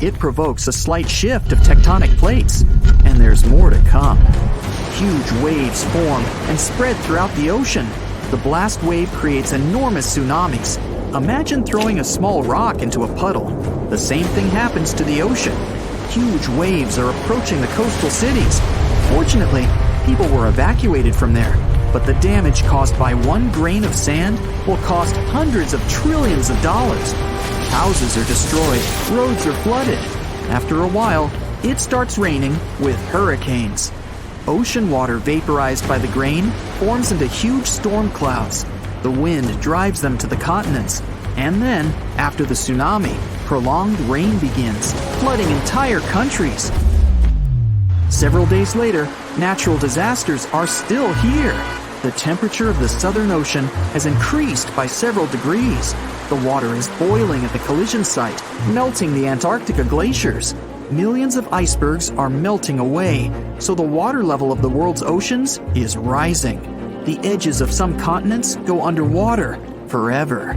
It provokes a slight shift of tectonic plates, and there's more to come. Huge waves form and spread throughout the ocean. The blast wave creates enormous tsunamis. Imagine throwing a small rock into a puddle. The same thing happens to the ocean. Huge waves are approaching the coastal cities. Fortunately, people were evacuated from there, but the damage caused by one grain of sand will cost hundreds of trillions of dollars. Houses are destroyed, roads are flooded. After a while, it starts raining with hurricanes. Ocean water vaporized by the grain forms into huge storm clouds. The wind drives them to the continents. And then, after the tsunami, prolonged rain begins, flooding entire countries. Several days later, natural disasters are still here. The temperature of the Southern Ocean has increased by several degrees. The water is boiling at the collision site, melting the Antarctica glaciers. Millions of icebergs are melting away, so the water level of the world's oceans is rising. The edges of some continents go underwater forever.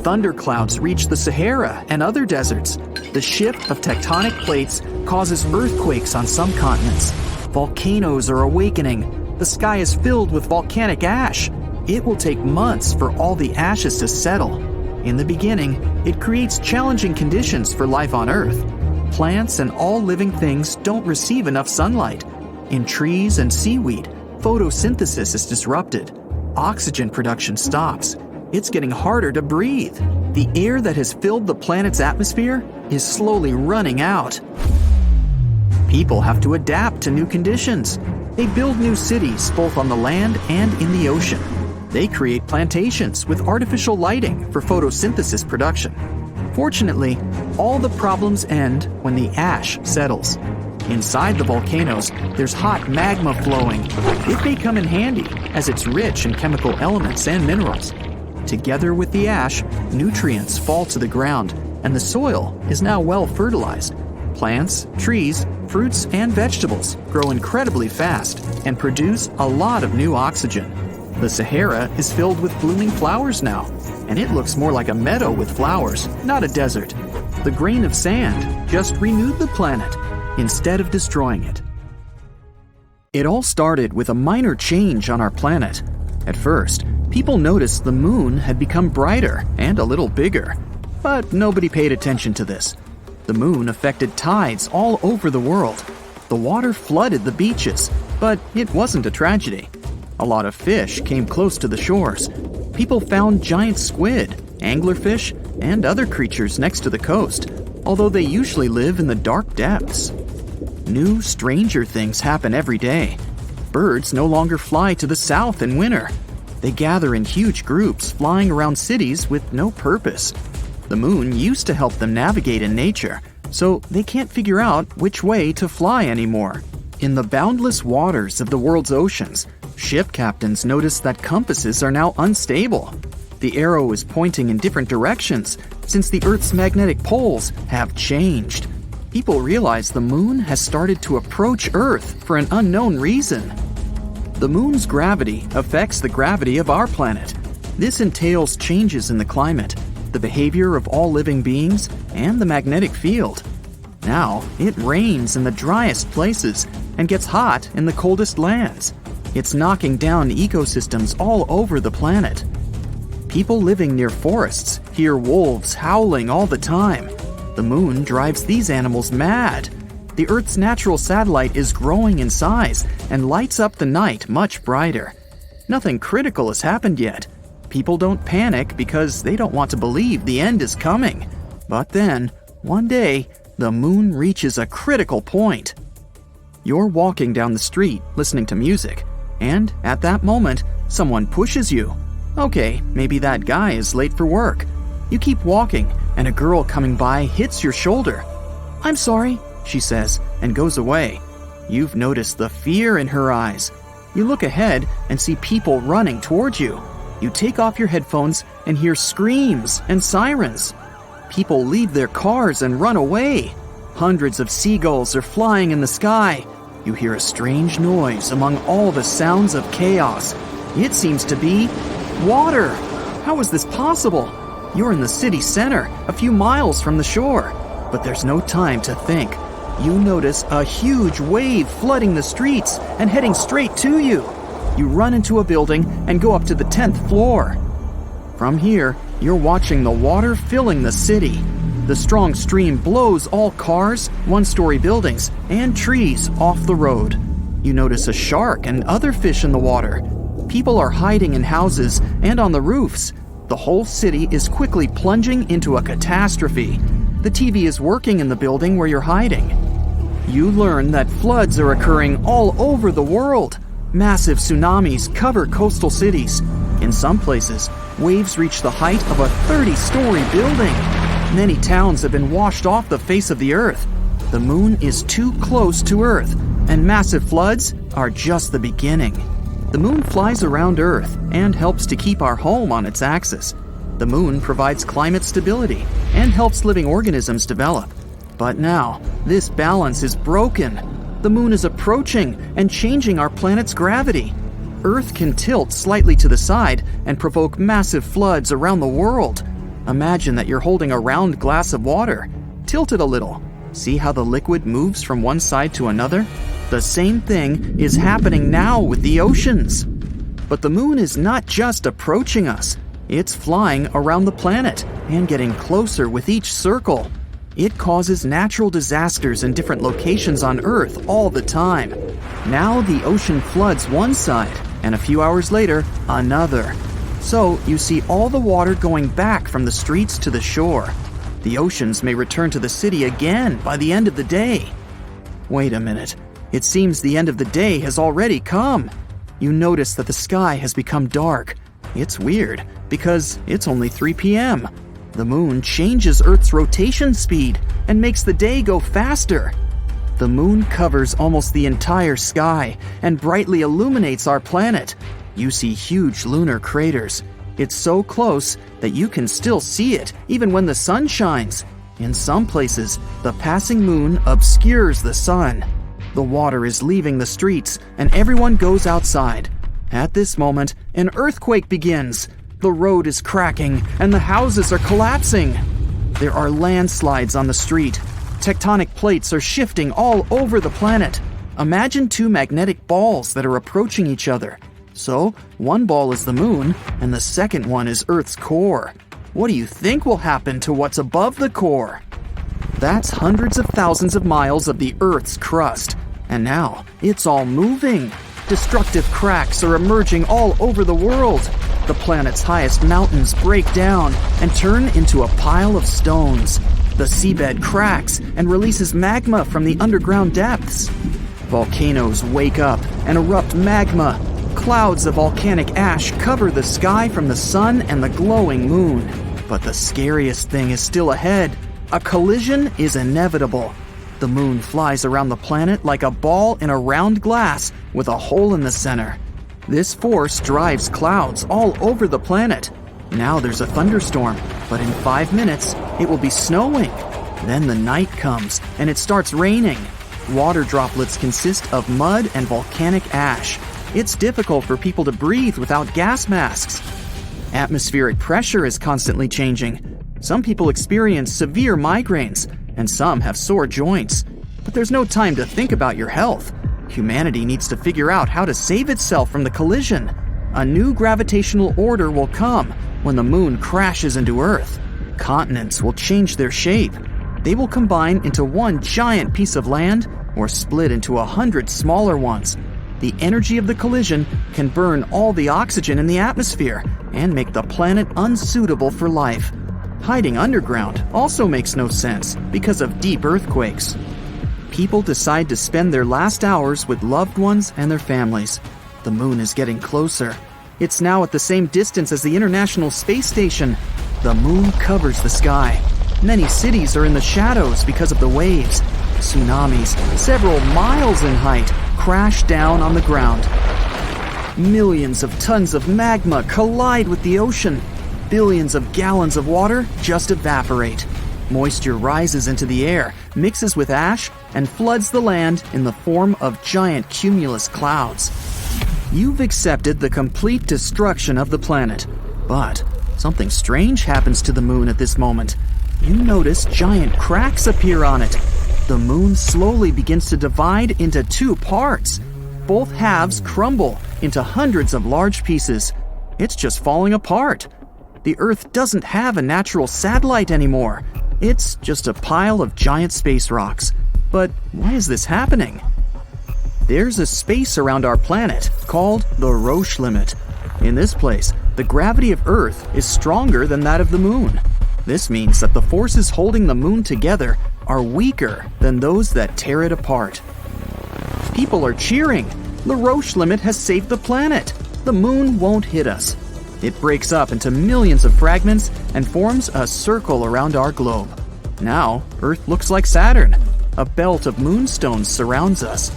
Thunderclouds reach the Sahara and other deserts. The shift of tectonic plates causes earthquakes on some continents. Volcanoes are awakening. The sky is filled with volcanic ash. It will take months for all the ashes to settle. In the beginning, it creates challenging conditions for life on Earth. Plants and all living things don't receive enough sunlight. In trees and seaweed, photosynthesis is disrupted. Oxygen production stops. It's getting harder to breathe. The air that has filled the planet's atmosphere is slowly running out. People have to adapt to new conditions. They build new cities both on the land and in the ocean. They create plantations with artificial lighting for photosynthesis production. Fortunately, all the problems end when the ash settles. Inside the volcanoes, there's hot magma flowing. It may come in handy as it's rich in chemical elements and minerals. Together with the ash, nutrients fall to the ground, and the soil is now well fertilized. Plants, trees, fruits, and vegetables grow incredibly fast and produce a lot of new oxygen. The Sahara is filled with blooming flowers now, and it looks more like a meadow with flowers, not a desert. The grain of sand just renewed the planet instead of destroying it. It all started with a minor change on our planet. At first, people noticed the moon had become brighter and a little bigger, but nobody paid attention to this. The moon affected tides all over the world. The water flooded the beaches, but it wasn't a tragedy. A lot of fish came close to the shores. People found giant squid, anglerfish, and other creatures next to the coast, although they usually live in the dark depths. New, stranger things happen every day. Birds no longer fly to the south in winter. They gather in huge groups, flying around cities with no purpose. The moon used to help them navigate in nature, so they can't figure out which way to fly anymore. In the boundless waters of the world's oceans, ship captains notice that compasses are now unstable. The arrow is pointing in different directions since the Earth's magnetic poles have changed. people realize the moon has started to approach Earth for an unknown reason. The moon's gravity affects the gravity of our planet. This entails changes in the climate, the behavior of all living beings, and the magnetic field. Now, it rains in the driest places and gets hot in the coldest lands. It's knocking down ecosystems all over the planet. People living near forests hear wolves howling all the time. The moon drives these animals mad. The Earth's natural satellite is growing in size and lights up the night much brighter. Nothing critical has happened yet. People don't panic because they don't want to believe the end is coming. But then, one day, the moon reaches a critical point. You're walking down the street listening to music, and at that moment, someone pushes you. Okay, maybe that guy is late for work. You keep walking, and a girl coming by hits your shoulder. "I'm sorry," she says, and goes away. You've noticed the fear in her eyes. You look ahead and see people running towards you. You take off your headphones and hear screams and sirens. People leave their cars and run away. Hundreds of seagulls are flying in the sky. You hear a strange noise among all the sounds of chaos. It seems to be water. How is this possible? You're in the city center, a few miles from the shore. But there's no time to think. You notice a huge wave flooding the streets and heading straight to you. You run into a building and go up to the 10th floor. From here, you're watching the water filling the city. The strong stream blows all cars, one-story buildings, and trees off the road. You notice a shark and other fish in the water. People are hiding in houses and on the roofs. The whole city is quickly plunging into a catastrophe. The TV is working in the building where you're hiding. You learn that floods are occurring all over the world. Massive tsunamis cover coastal cities. In some places, waves reach the height of a 30-story building. Many towns have been washed off the face of the Earth. The moon is too close to Earth, and massive floods are just the beginning. The moon flies around Earth and helps to keep our home on its axis. The moon provides climate stability and helps living organisms develop. But now, this balance is broken. The moon is approaching and changing our planet's gravity. Earth can tilt slightly to the side and provoke massive floods around the world. Imagine that you're holding a round glass of water. Tilt it a little. See how the liquid moves from one side to another? The same thing is happening now with the oceans. But the moon is not just approaching us. It's flying around the planet and getting closer with each circle. It causes natural disasters in different locations on Earth all the time. Now the ocean floods one side, and a few hours later, another. So you see all the water going back from the streets to the shore. The oceans may return to the city again by the end of the day. Wait a minute. It seems the end of the day has already come. You notice that the sky has become dark. It's weird, because it's only 3 p.m. The moon changes Earth's rotation speed and makes the day go faster. The moon covers almost the entire sky and brightly illuminates our planet. You see huge lunar craters. It's so close that you can still see it even when the sun shines. In some places, the passing moon obscures the sun. The water is leaving the streets and everyone goes outside. At this moment, an earthquake begins. The road is cracking and the houses are collapsing. There are landslides on the street. Tectonic plates are shifting all over the planet. Imagine two magnetic balls that are approaching each other. So, one ball is the moon, and the second one is Earth's core. What do you think will happen to what's above the core? That's hundreds of thousands of miles of the Earth's crust. And now, it's all moving. Destructive cracks are emerging all over the world. The planet's highest mountains break down and turn into a pile of stones. The seabed cracks and releases magma from the underground depths. Volcanoes wake up and erupt magma. Clouds of volcanic ash cover the sky from the sun and the glowing moon. But the scariest thing is still ahead. A collision is inevitable. The moon flies around the planet like a ball in a round glass with a hole in the center. This force drives clouds all over the planet. Now there's a thunderstorm, but in 5 minutes, it will be snowing. Then the night comes, and it starts raining. Water droplets consist of mud and volcanic ash. It's difficult for people to breathe without gas masks. Atmospheric pressure is constantly changing. Some people experience severe migraines, and some have sore joints. But there's no time to think about your health. Humanity needs to figure out how to save itself from the collision. A new gravitational order will come when the moon crashes into Earth. Continents will change their shape. They will combine into one giant piece of land or split into 100 smaller ones. The energy of the collision can burn all the oxygen in the atmosphere and make the planet unsuitable for life. Hiding underground also makes no sense because of deep earthquakes. People decide to spend their last hours with loved ones and their families. The moon is getting closer. It's now at the same distance as the International Space Station. The moon covers the sky. Many cities are in the shadows because of the waves. Tsunamis, several miles in height, crash down on the ground. Millions of tons of magma collide with the ocean. Billions of gallons of water just evaporate. Moisture rises into the air, mixes with ash, and floods the land in the form of giant cumulus clouds. You've accepted the complete destruction of the planet, but something strange happens to the moon at this moment. You notice giant cracks appear on it. The moon slowly begins to divide into two parts. Both halves crumble into hundreds of large pieces. It's just falling apart. The Earth doesn't have a natural satellite anymore. It's just a pile of giant space rocks. But why is this happening? There's a space around our planet called the Roche limit. In this place, the gravity of Earth is stronger than that of the moon. This means that the forces holding the moon together are weaker than those that tear it apart. People are cheering. The Roche limit has saved the planet. The moon won't hit us. It breaks up into millions of fragments and forms a circle around our globe. Now, Earth looks like Saturn. A belt of moonstones surrounds us.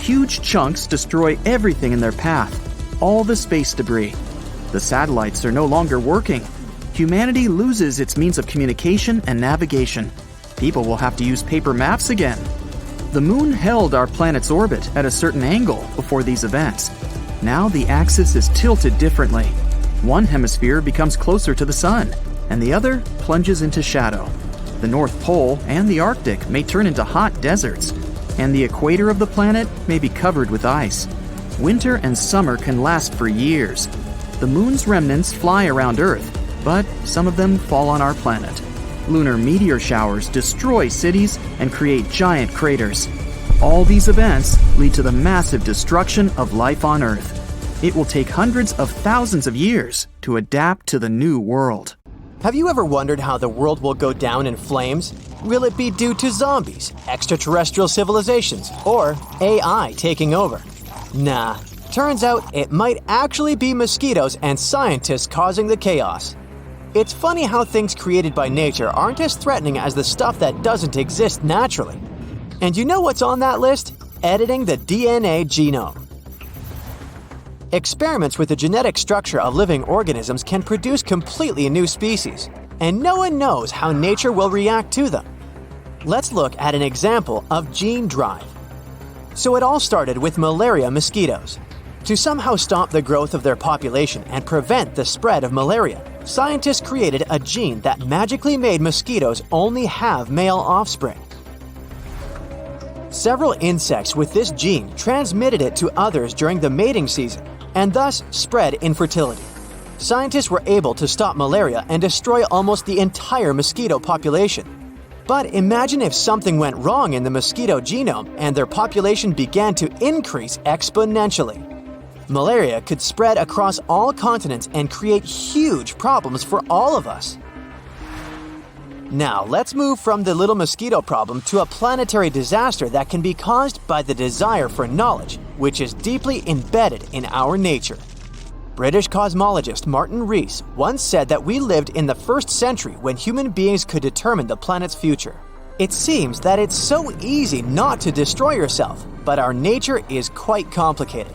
Huge chunks destroy everything in their path, all the space debris. The satellites are no longer working. Humanity loses its means of communication and navigation. People will have to use paper maps again. The moon held our planet's orbit at a certain angle before these events. Now the axis is tilted differently. One hemisphere becomes closer to the sun, and the other plunges into shadow. The North Pole and the Arctic may turn into hot deserts, and the equator of the planet may be covered with ice. Winter and summer can last for years. The moon's remnants fly around Earth, but some of them fall on our planet. Lunar meteor showers destroy cities and create giant craters. All these events lead to the massive destruction of life on Earth. It will take hundreds of thousands of years to adapt to the new world. Have you ever wondered how the world will go down in flames? Will it be due to zombies, extraterrestrial civilizations, or AI taking over? Nah, turns out it might actually be mosquitoes and scientists causing the chaos. It's funny how things created by nature aren't as threatening as the stuff that doesn't exist naturally. And you know what's on that list? Editing the DNA genome. Experiments with the genetic structure of living organisms can produce completely new species, and no one knows how nature will react to them. Let's look at an example of gene drive. So it all started with malaria mosquitoes. To somehow stop the growth of their population and prevent the spread of malaria, scientists created a gene that magically made mosquitoes only have male offspring. Several insects with this gene transmitted it to others during the mating season, and thus spread infertility. Scientists were able to stop malaria and destroy almost the entire mosquito population. But imagine if something went wrong in the mosquito genome and their population began to increase exponentially. Malaria could spread across all continents and create huge problems for all of us. Now, let's move from the little mosquito problem to a planetary disaster that can be caused by the desire for knowledge, which is deeply embedded in our nature. British cosmologist Martin Rees once said that we lived in the 1st century when human beings could determine the planet's future. It seems that it's so easy not to destroy yourself, but our nature is quite complicated.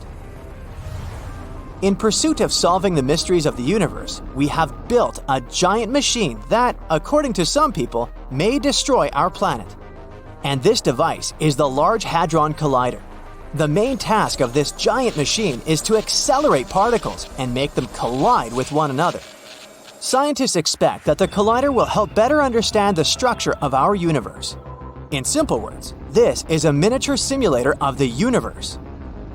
In pursuit of solving the mysteries of the universe, we have built a giant machine that, according to some people, may destroy our planet. And this device is the Large Hadron Collider. The main task of this giant machine is to accelerate particles and make them collide with one another. Scientists expect that the collider will help better understand the structure of our universe. In simple words, this is a miniature simulator of the universe.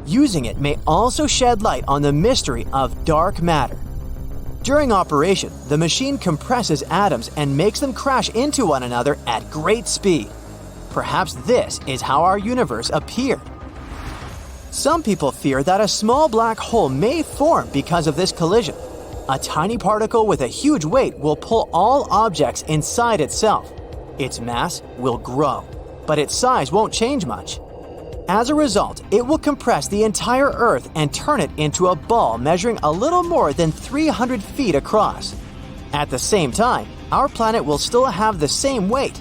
Using it may also shed light on the mystery of dark matter. During operation, the machine compresses atoms and makes them crash into one another at great speed. Perhaps this is how our universe appeared. Some people fear that a small black hole may form because of this collision. A tiny particle with a huge weight will pull all objects inside itself. Its mass will grow, but its size won't change much. As a result, it will compress the entire Earth and turn it into a ball measuring a little more than 300 feet across. At the same time, our planet will still have the same weight.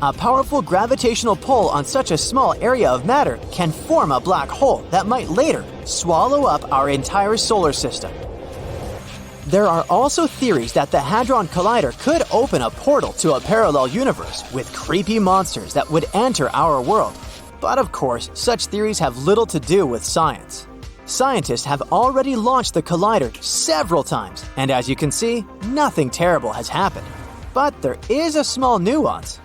A powerful gravitational pull on such a small area of matter can form a black hole that might later swallow up our entire solar system. There are also theories that the Hadron Collider could open a portal to a parallel universe with creepy monsters that would enter our world. But of course, such theories have little to do with science. Scientists have already launched the collider several times, and as you can see, nothing terrible has happened. But there is a small nuance.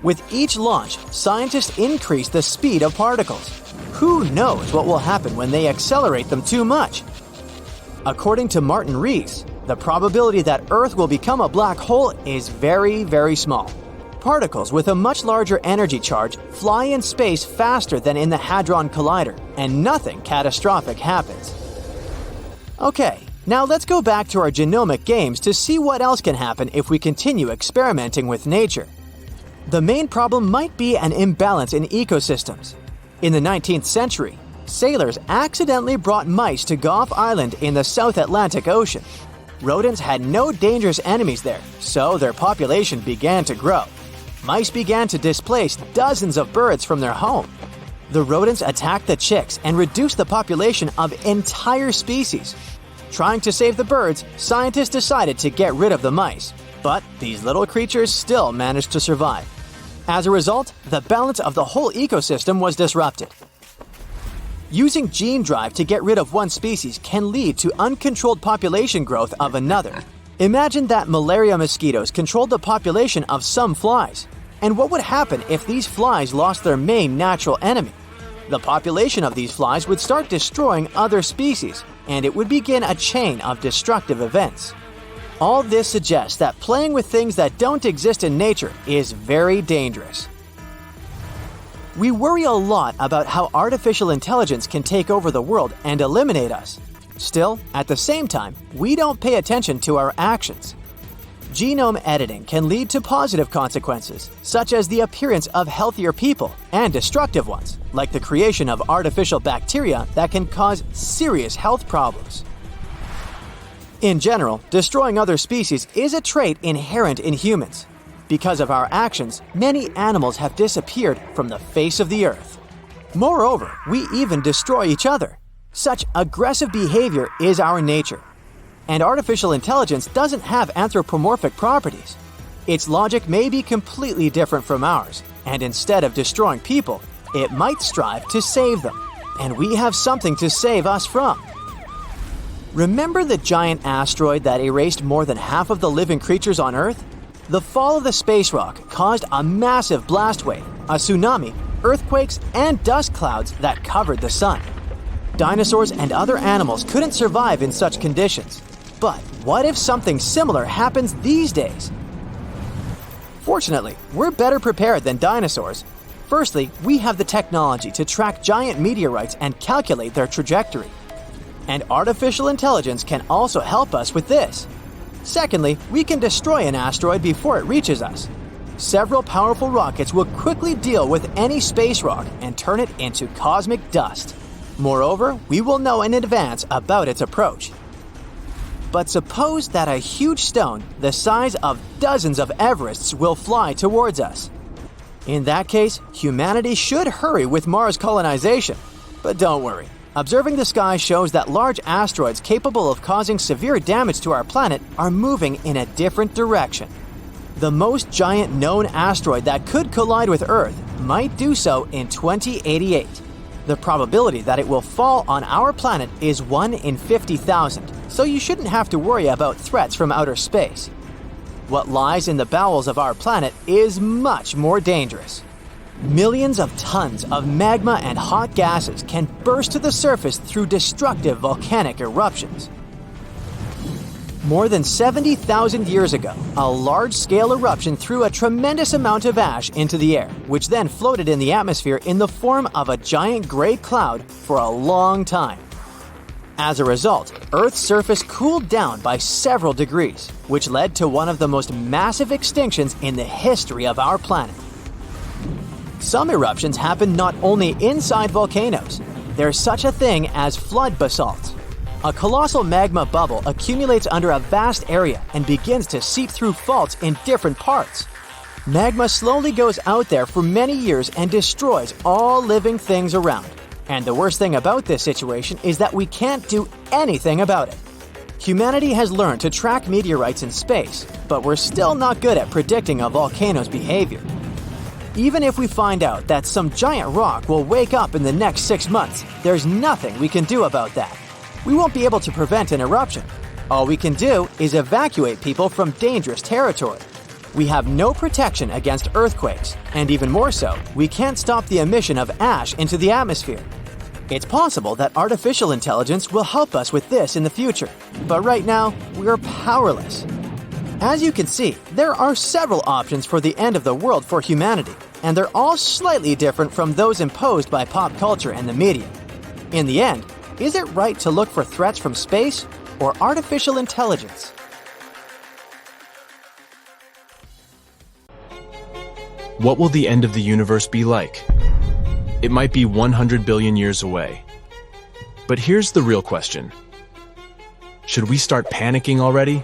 With each launch, scientists increase the speed of particles. Who knows what will happen when they accelerate them too much? According to Martin Rees, the probability that Earth will become a black hole is very, very small. Particles with a much larger energy charge fly in space faster than in the Hadron Collider, and nothing catastrophic happens. Okay, now let's go back to our genomic games to see what else can happen if we continue experimenting with nature. The main problem might be an imbalance in ecosystems. In the 19th century, sailors accidentally brought mice to Gough Island in the South Atlantic Ocean. Rodents had no dangerous enemies there, so their population began to grow. Mice began to displace dozens of birds from their home. The rodents attacked the chicks and reduced the population of entire species. Trying to save the birds, scientists decided to get rid of the mice, but these little creatures still managed to survive. As a result, the balance of the whole ecosystem was disrupted. Using gene drive to get rid of one species can lead to uncontrolled population growth of another. Imagine that malaria mosquitoes controlled the population of some flies. And what would happen if these flies lost their main natural enemy? The population of these flies would start destroying other species, and it would begin a chain of destructive events. All this suggests that playing with things that don't exist in nature is very dangerous. We worry a lot about how artificial intelligence can take over the world and eliminate us. Still, at the same time, we don't pay attention to our actions. Genome editing can lead to positive consequences, such as the appearance of healthier people, and destructive ones, like the creation of artificial bacteria that can cause serious health problems. In general, destroying other species is a trait inherent in humans. Because of our actions, many animals have disappeared from the face of the earth. Moreover, we even destroy each other. Such aggressive behavior is our nature. And artificial intelligence doesn't have anthropomorphic properties. Its logic may be completely different from ours, and instead of destroying people, it might strive to save them. And we have something to save us from. Remember the giant asteroid that erased more than half of the living creatures on Earth? The fall of the space rock caused a massive blast wave, a tsunami, earthquakes, and dust clouds that covered the sun. Dinosaurs and other animals couldn't survive in such conditions. But what if something similar happens these days? Fortunately, we're better prepared than dinosaurs. Firstly, we have the technology to track giant meteorites and calculate their trajectory. And artificial intelligence can also help us with this. Secondly, we can destroy an asteroid before it reaches us. Several powerful rockets will quickly deal with any space rock and turn it into cosmic dust. Moreover, we will know in advance about its approach. But suppose that a huge stone the size of dozens of Everests will fly towards us. In that case, humanity should hurry with Mars colonization. But don't worry. Observing the sky shows that large asteroids capable of causing severe damage to our planet are moving in a different direction. The most giant known asteroid that could collide with Earth might do so in 2088. The probability that it will fall on our planet is 1 in 50,000, so you shouldn't have to worry about threats from outer space. What lies in the bowels of our planet is much more dangerous. Millions of tons of magma and hot gases can burst to the surface through destructive volcanic eruptions. More than 70,000 years ago, a large-scale eruption threw a tremendous amount of ash into the air, which then floated in the atmosphere in the form of a giant gray cloud for a long time. As a result, Earth's surface cooled down by several degrees, which led to one of the most massive extinctions in the history of our planet. Some eruptions happen not only inside volcanoes. There's such a thing as flood basalts. A colossal magma bubble accumulates under a vast area and begins to seep through faults in different parts. Magma slowly goes out there for many years and destroys all living things around. And the worst thing about this situation is that we can't do anything about it. Humanity has learned to track meteorites in space, but we're still not good at predicting a volcano's behavior. Even if we find out that some giant rock will wake up in the next 6 months, there's nothing we can do about that. We won't be able to prevent an eruption. All we can do is evacuate people from dangerous territory. We have no protection against earthquakes, and even more so, we can't stop the emission of ash into the atmosphere. It's possible that artificial intelligence will help us with this in the future, but right now, we're powerless. As you can see, there are several options for the end of the world for humanity, and they're all slightly different from those imposed by pop culture and the media. In the end, is it right to look for threats from space or artificial intelligence? What will the end of the universe be like? It might be 100 billion years away. But here's the real question. Should we start panicking already?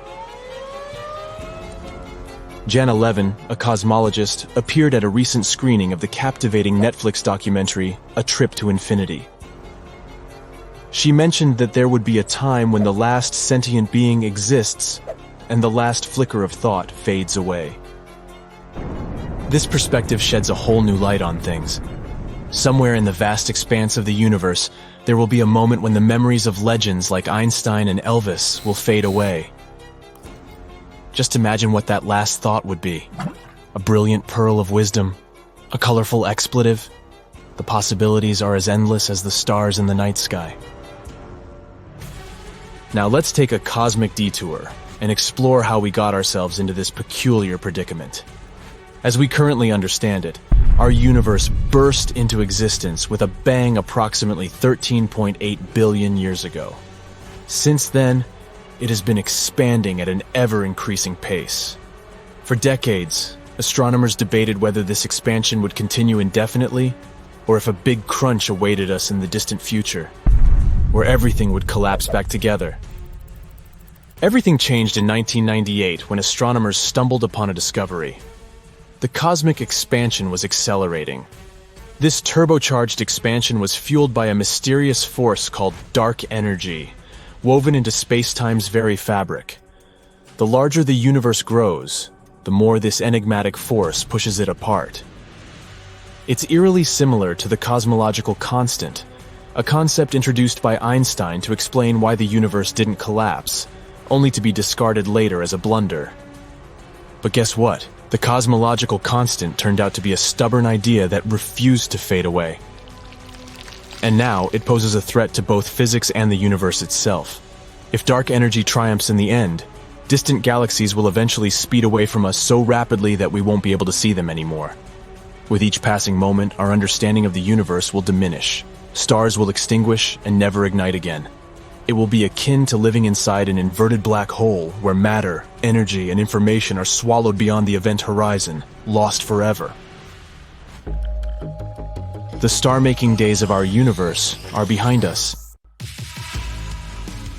Jan Levin, a cosmologist, appeared at a recent screening of the captivating Netflix documentary, A Trip to Infinity. She mentioned that there would be a time when the last sentient being exists and the last flicker of thought fades away. This perspective sheds a whole new light on things. Somewhere in the vast expanse of the universe, there will be a moment when the memories of legends like Einstein and Elvis will fade away. Just imagine what that last thought would be. A brilliant pearl of wisdom, a colorful expletive. The possibilities are as endless as the stars in the night sky. Now let's take a cosmic detour and explore how we got ourselves into this peculiar predicament. As we currently understand it, our universe burst into existence with a bang approximately 13.8 billion years ago. Since then, it has been expanding at an ever-increasing pace. For decades, astronomers debated whether this expansion would continue indefinitely, or if a big crunch awaited us in the distant future, where everything would collapse back together. Everything changed in 1998 when astronomers stumbled upon a discovery. The cosmic expansion was accelerating. This turbocharged expansion was fueled by a mysterious force called dark energy, woven into space-time's very fabric. The larger the universe grows, the more this enigmatic force pushes it apart. It's eerily similar to the cosmological constant, a concept introduced by Einstein to explain why the universe didn't collapse, only to be discarded later as a blunder. But guess what? The cosmological constant turned out to be a stubborn idea that refused to fade away. And now it poses a threat to both physics and the universe itself. If dark energy triumphs in the end, distant galaxies will eventually speed away from us so rapidly that we won't be able to see them anymore. With each passing moment, our understanding of the universe will diminish. Stars will extinguish and never ignite again. It will be akin to living inside an inverted black hole where matter, energy, and information are swallowed beyond the event horizon, lost forever. The star-making days of our universe are behind us.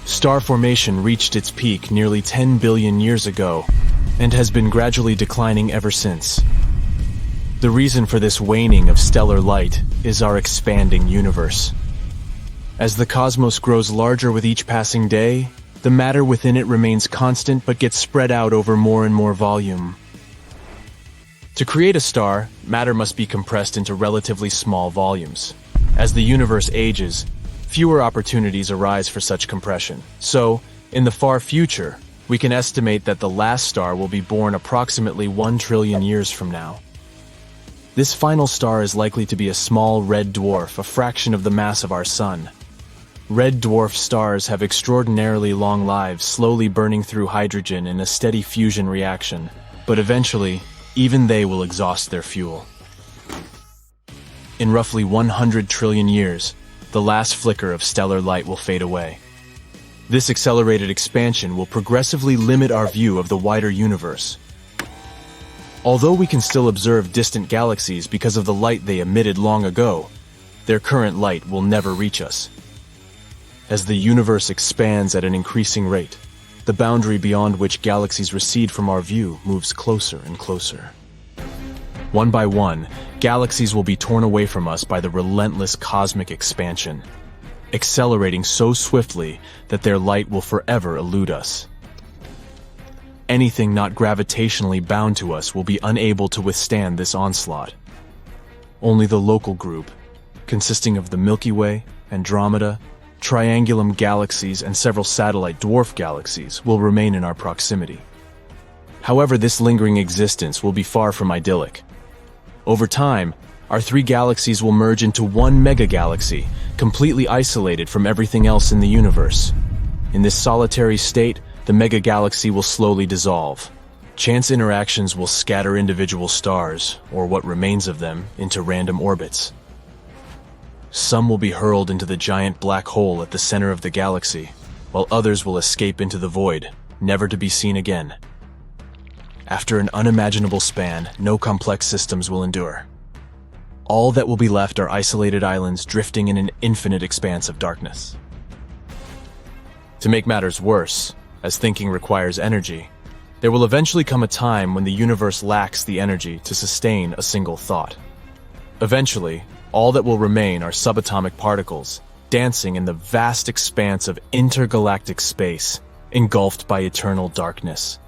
Star formation reached its peak nearly 10 billion years ago and has been gradually declining ever since. The reason for this waning of stellar light is our expanding universe. As the cosmos grows larger with each passing day, the matter within it remains constant but gets spread out over more and more volume. To create a star, matter must be compressed into relatively small volumes. As the universe ages, fewer opportunities arise for such compression. So, in the far future, we can estimate that the last star will be born approximately 1 trillion years from now. This final star is likely to be a small red dwarf, a fraction of the mass of our Sun. Red dwarf stars have extraordinarily long lives, slowly burning through hydrogen in a steady fusion reaction, but eventually, even they will exhaust their fuel. In roughly 100 trillion years, the last flicker of stellar light will fade away. This accelerated expansion will progressively limit our view of the wider universe. Although we can still observe distant galaxies because of the light they emitted long ago, their current light will never reach us. As the universe expands at an increasing rate, the boundary beyond which galaxies recede from our view moves closer and closer. One by one, galaxies will be torn away from us by the relentless cosmic expansion, accelerating so swiftly that their light will forever elude us. Anything not gravitationally bound to us will be unable to withstand this onslaught. Only the local group, consisting of the Milky Way, Andromeda, Triangulum galaxies, and several satellite dwarf galaxies, will remain in our proximity. However, this lingering existence will be far from idyllic. Over time, our 3 galaxies will merge into one mega-galaxy, completely isolated from everything else in the universe. In this solitary state, the mega-galaxy will slowly dissolve. Chance interactions will scatter individual stars, or what remains of them, into random orbits. Some will be hurled into the giant black hole at the center of the galaxy, while others will escape into the void, never to be seen again. After an unimaginable span, no complex systems will endure. All that will be left are isolated islands drifting in an infinite expanse of darkness. To make matters worse, as thinking requires energy, there will eventually come a time when the universe lacks the energy to sustain a single thought. Eventually, all that will remain are subatomic particles, dancing in the vast expanse of intergalactic space, engulfed by eternal darkness.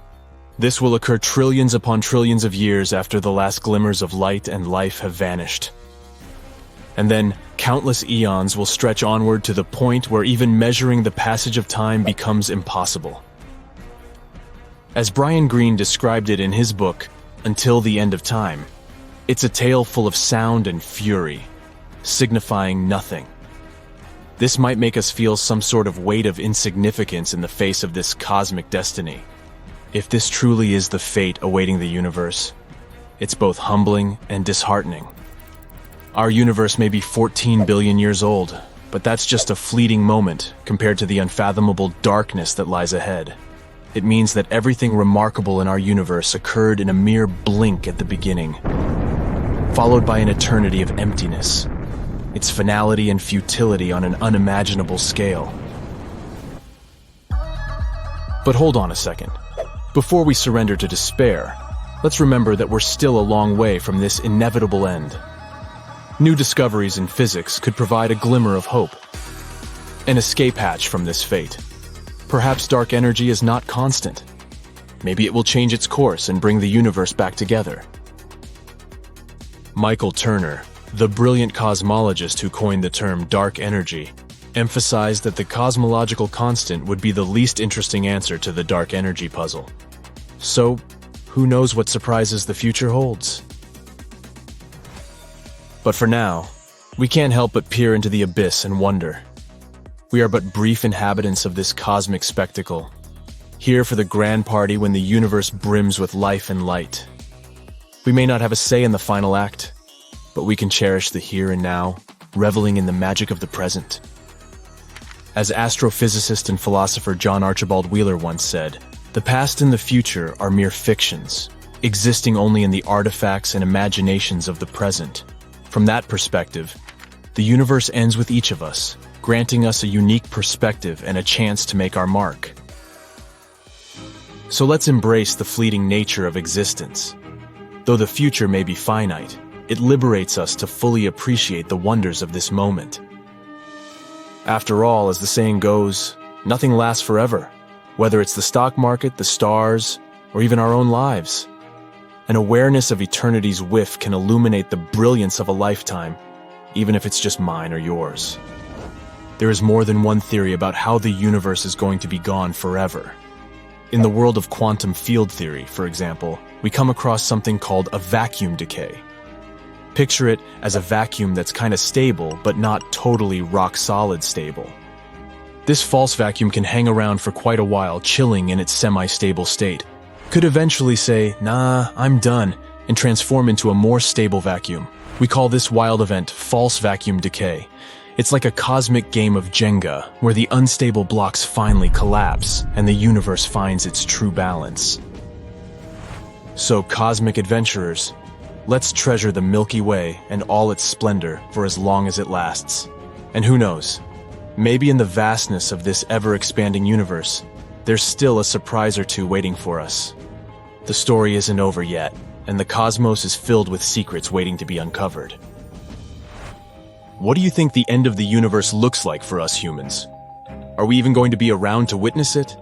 This will occur trillions upon trillions of years after the last glimmers of light and life have vanished. And then, countless eons will stretch onward to the point where even measuring the passage of time becomes impossible. As Brian Greene described it in his book, Until the End of Time, it's a tale full of sound and fury, signifying nothing. This might make us feel some sort of weight of insignificance in the face of this cosmic destiny. If this truly is the fate awaiting the universe, it's both humbling and disheartening. Our universe may be 14 billion years old, but that's just a fleeting moment compared to the unfathomable darkness that lies ahead. It means that everything remarkable in our universe occurred in a mere blink at the beginning, followed by an eternity of emptiness, its finality and futility on an unimaginable scale. But hold on a second. Before we surrender to despair, let's remember that we're still a long way from this inevitable end. New discoveries in physics could provide a glimmer of hope, an escape hatch from this fate. Perhaps dark energy is not constant. Maybe it will change its course and bring the universe back together. Michael Turner, the brilliant cosmologist who coined the term dark energy, emphasized that the cosmological constant would be the least interesting answer to the dark energy puzzle. So, who knows what surprises the future holds? But for now, we can't help but peer into the abyss and wonder. We are but brief inhabitants of this cosmic spectacle, here for the grand party when the universe brims with life and light. We may not have a say in the final act, but we can cherish the here and now, reveling in the magic of the present. As astrophysicist and philosopher John Archibald Wheeler once said, the past and the future are mere fictions, existing only in the artifacts and imaginations of the present. From that perspective, the universe ends with each of us, granting us a unique perspective and a chance to make our mark. So let's embrace the fleeting nature of existence. Though the future may be finite, it liberates us to fully appreciate the wonders of this moment. After all, as the saying goes, nothing lasts forever, whether it's the stock market, the stars, or even our own lives. An awareness of eternity's whiff can illuminate the brilliance of a lifetime, even if it's just mine or yours. There is more than one theory about how the universe is going to be gone forever. In the world of quantum field theory, for example, we come across something called a vacuum decay. Picture it as a vacuum that's kind of stable, but not totally rock-solid stable. This false vacuum can hang around for quite a while, chilling in its semi-stable state. Could eventually say, nah, I'm done, and transform into a more stable vacuum. We call this wild event false vacuum decay. It's like a cosmic game of Jenga, where the unstable blocks finally collapse, and the universe finds its true balance. So, cosmic adventurers, let's treasure the Milky Way and all its splendor for as long as it lasts. And who knows, maybe in the vastness of this ever-expanding universe, there's still a surprise or two waiting for us. The story isn't over yet, and the cosmos is filled with secrets waiting to be uncovered. What do you think the end of the universe looks like for us humans? Are we even going to be around to witness it?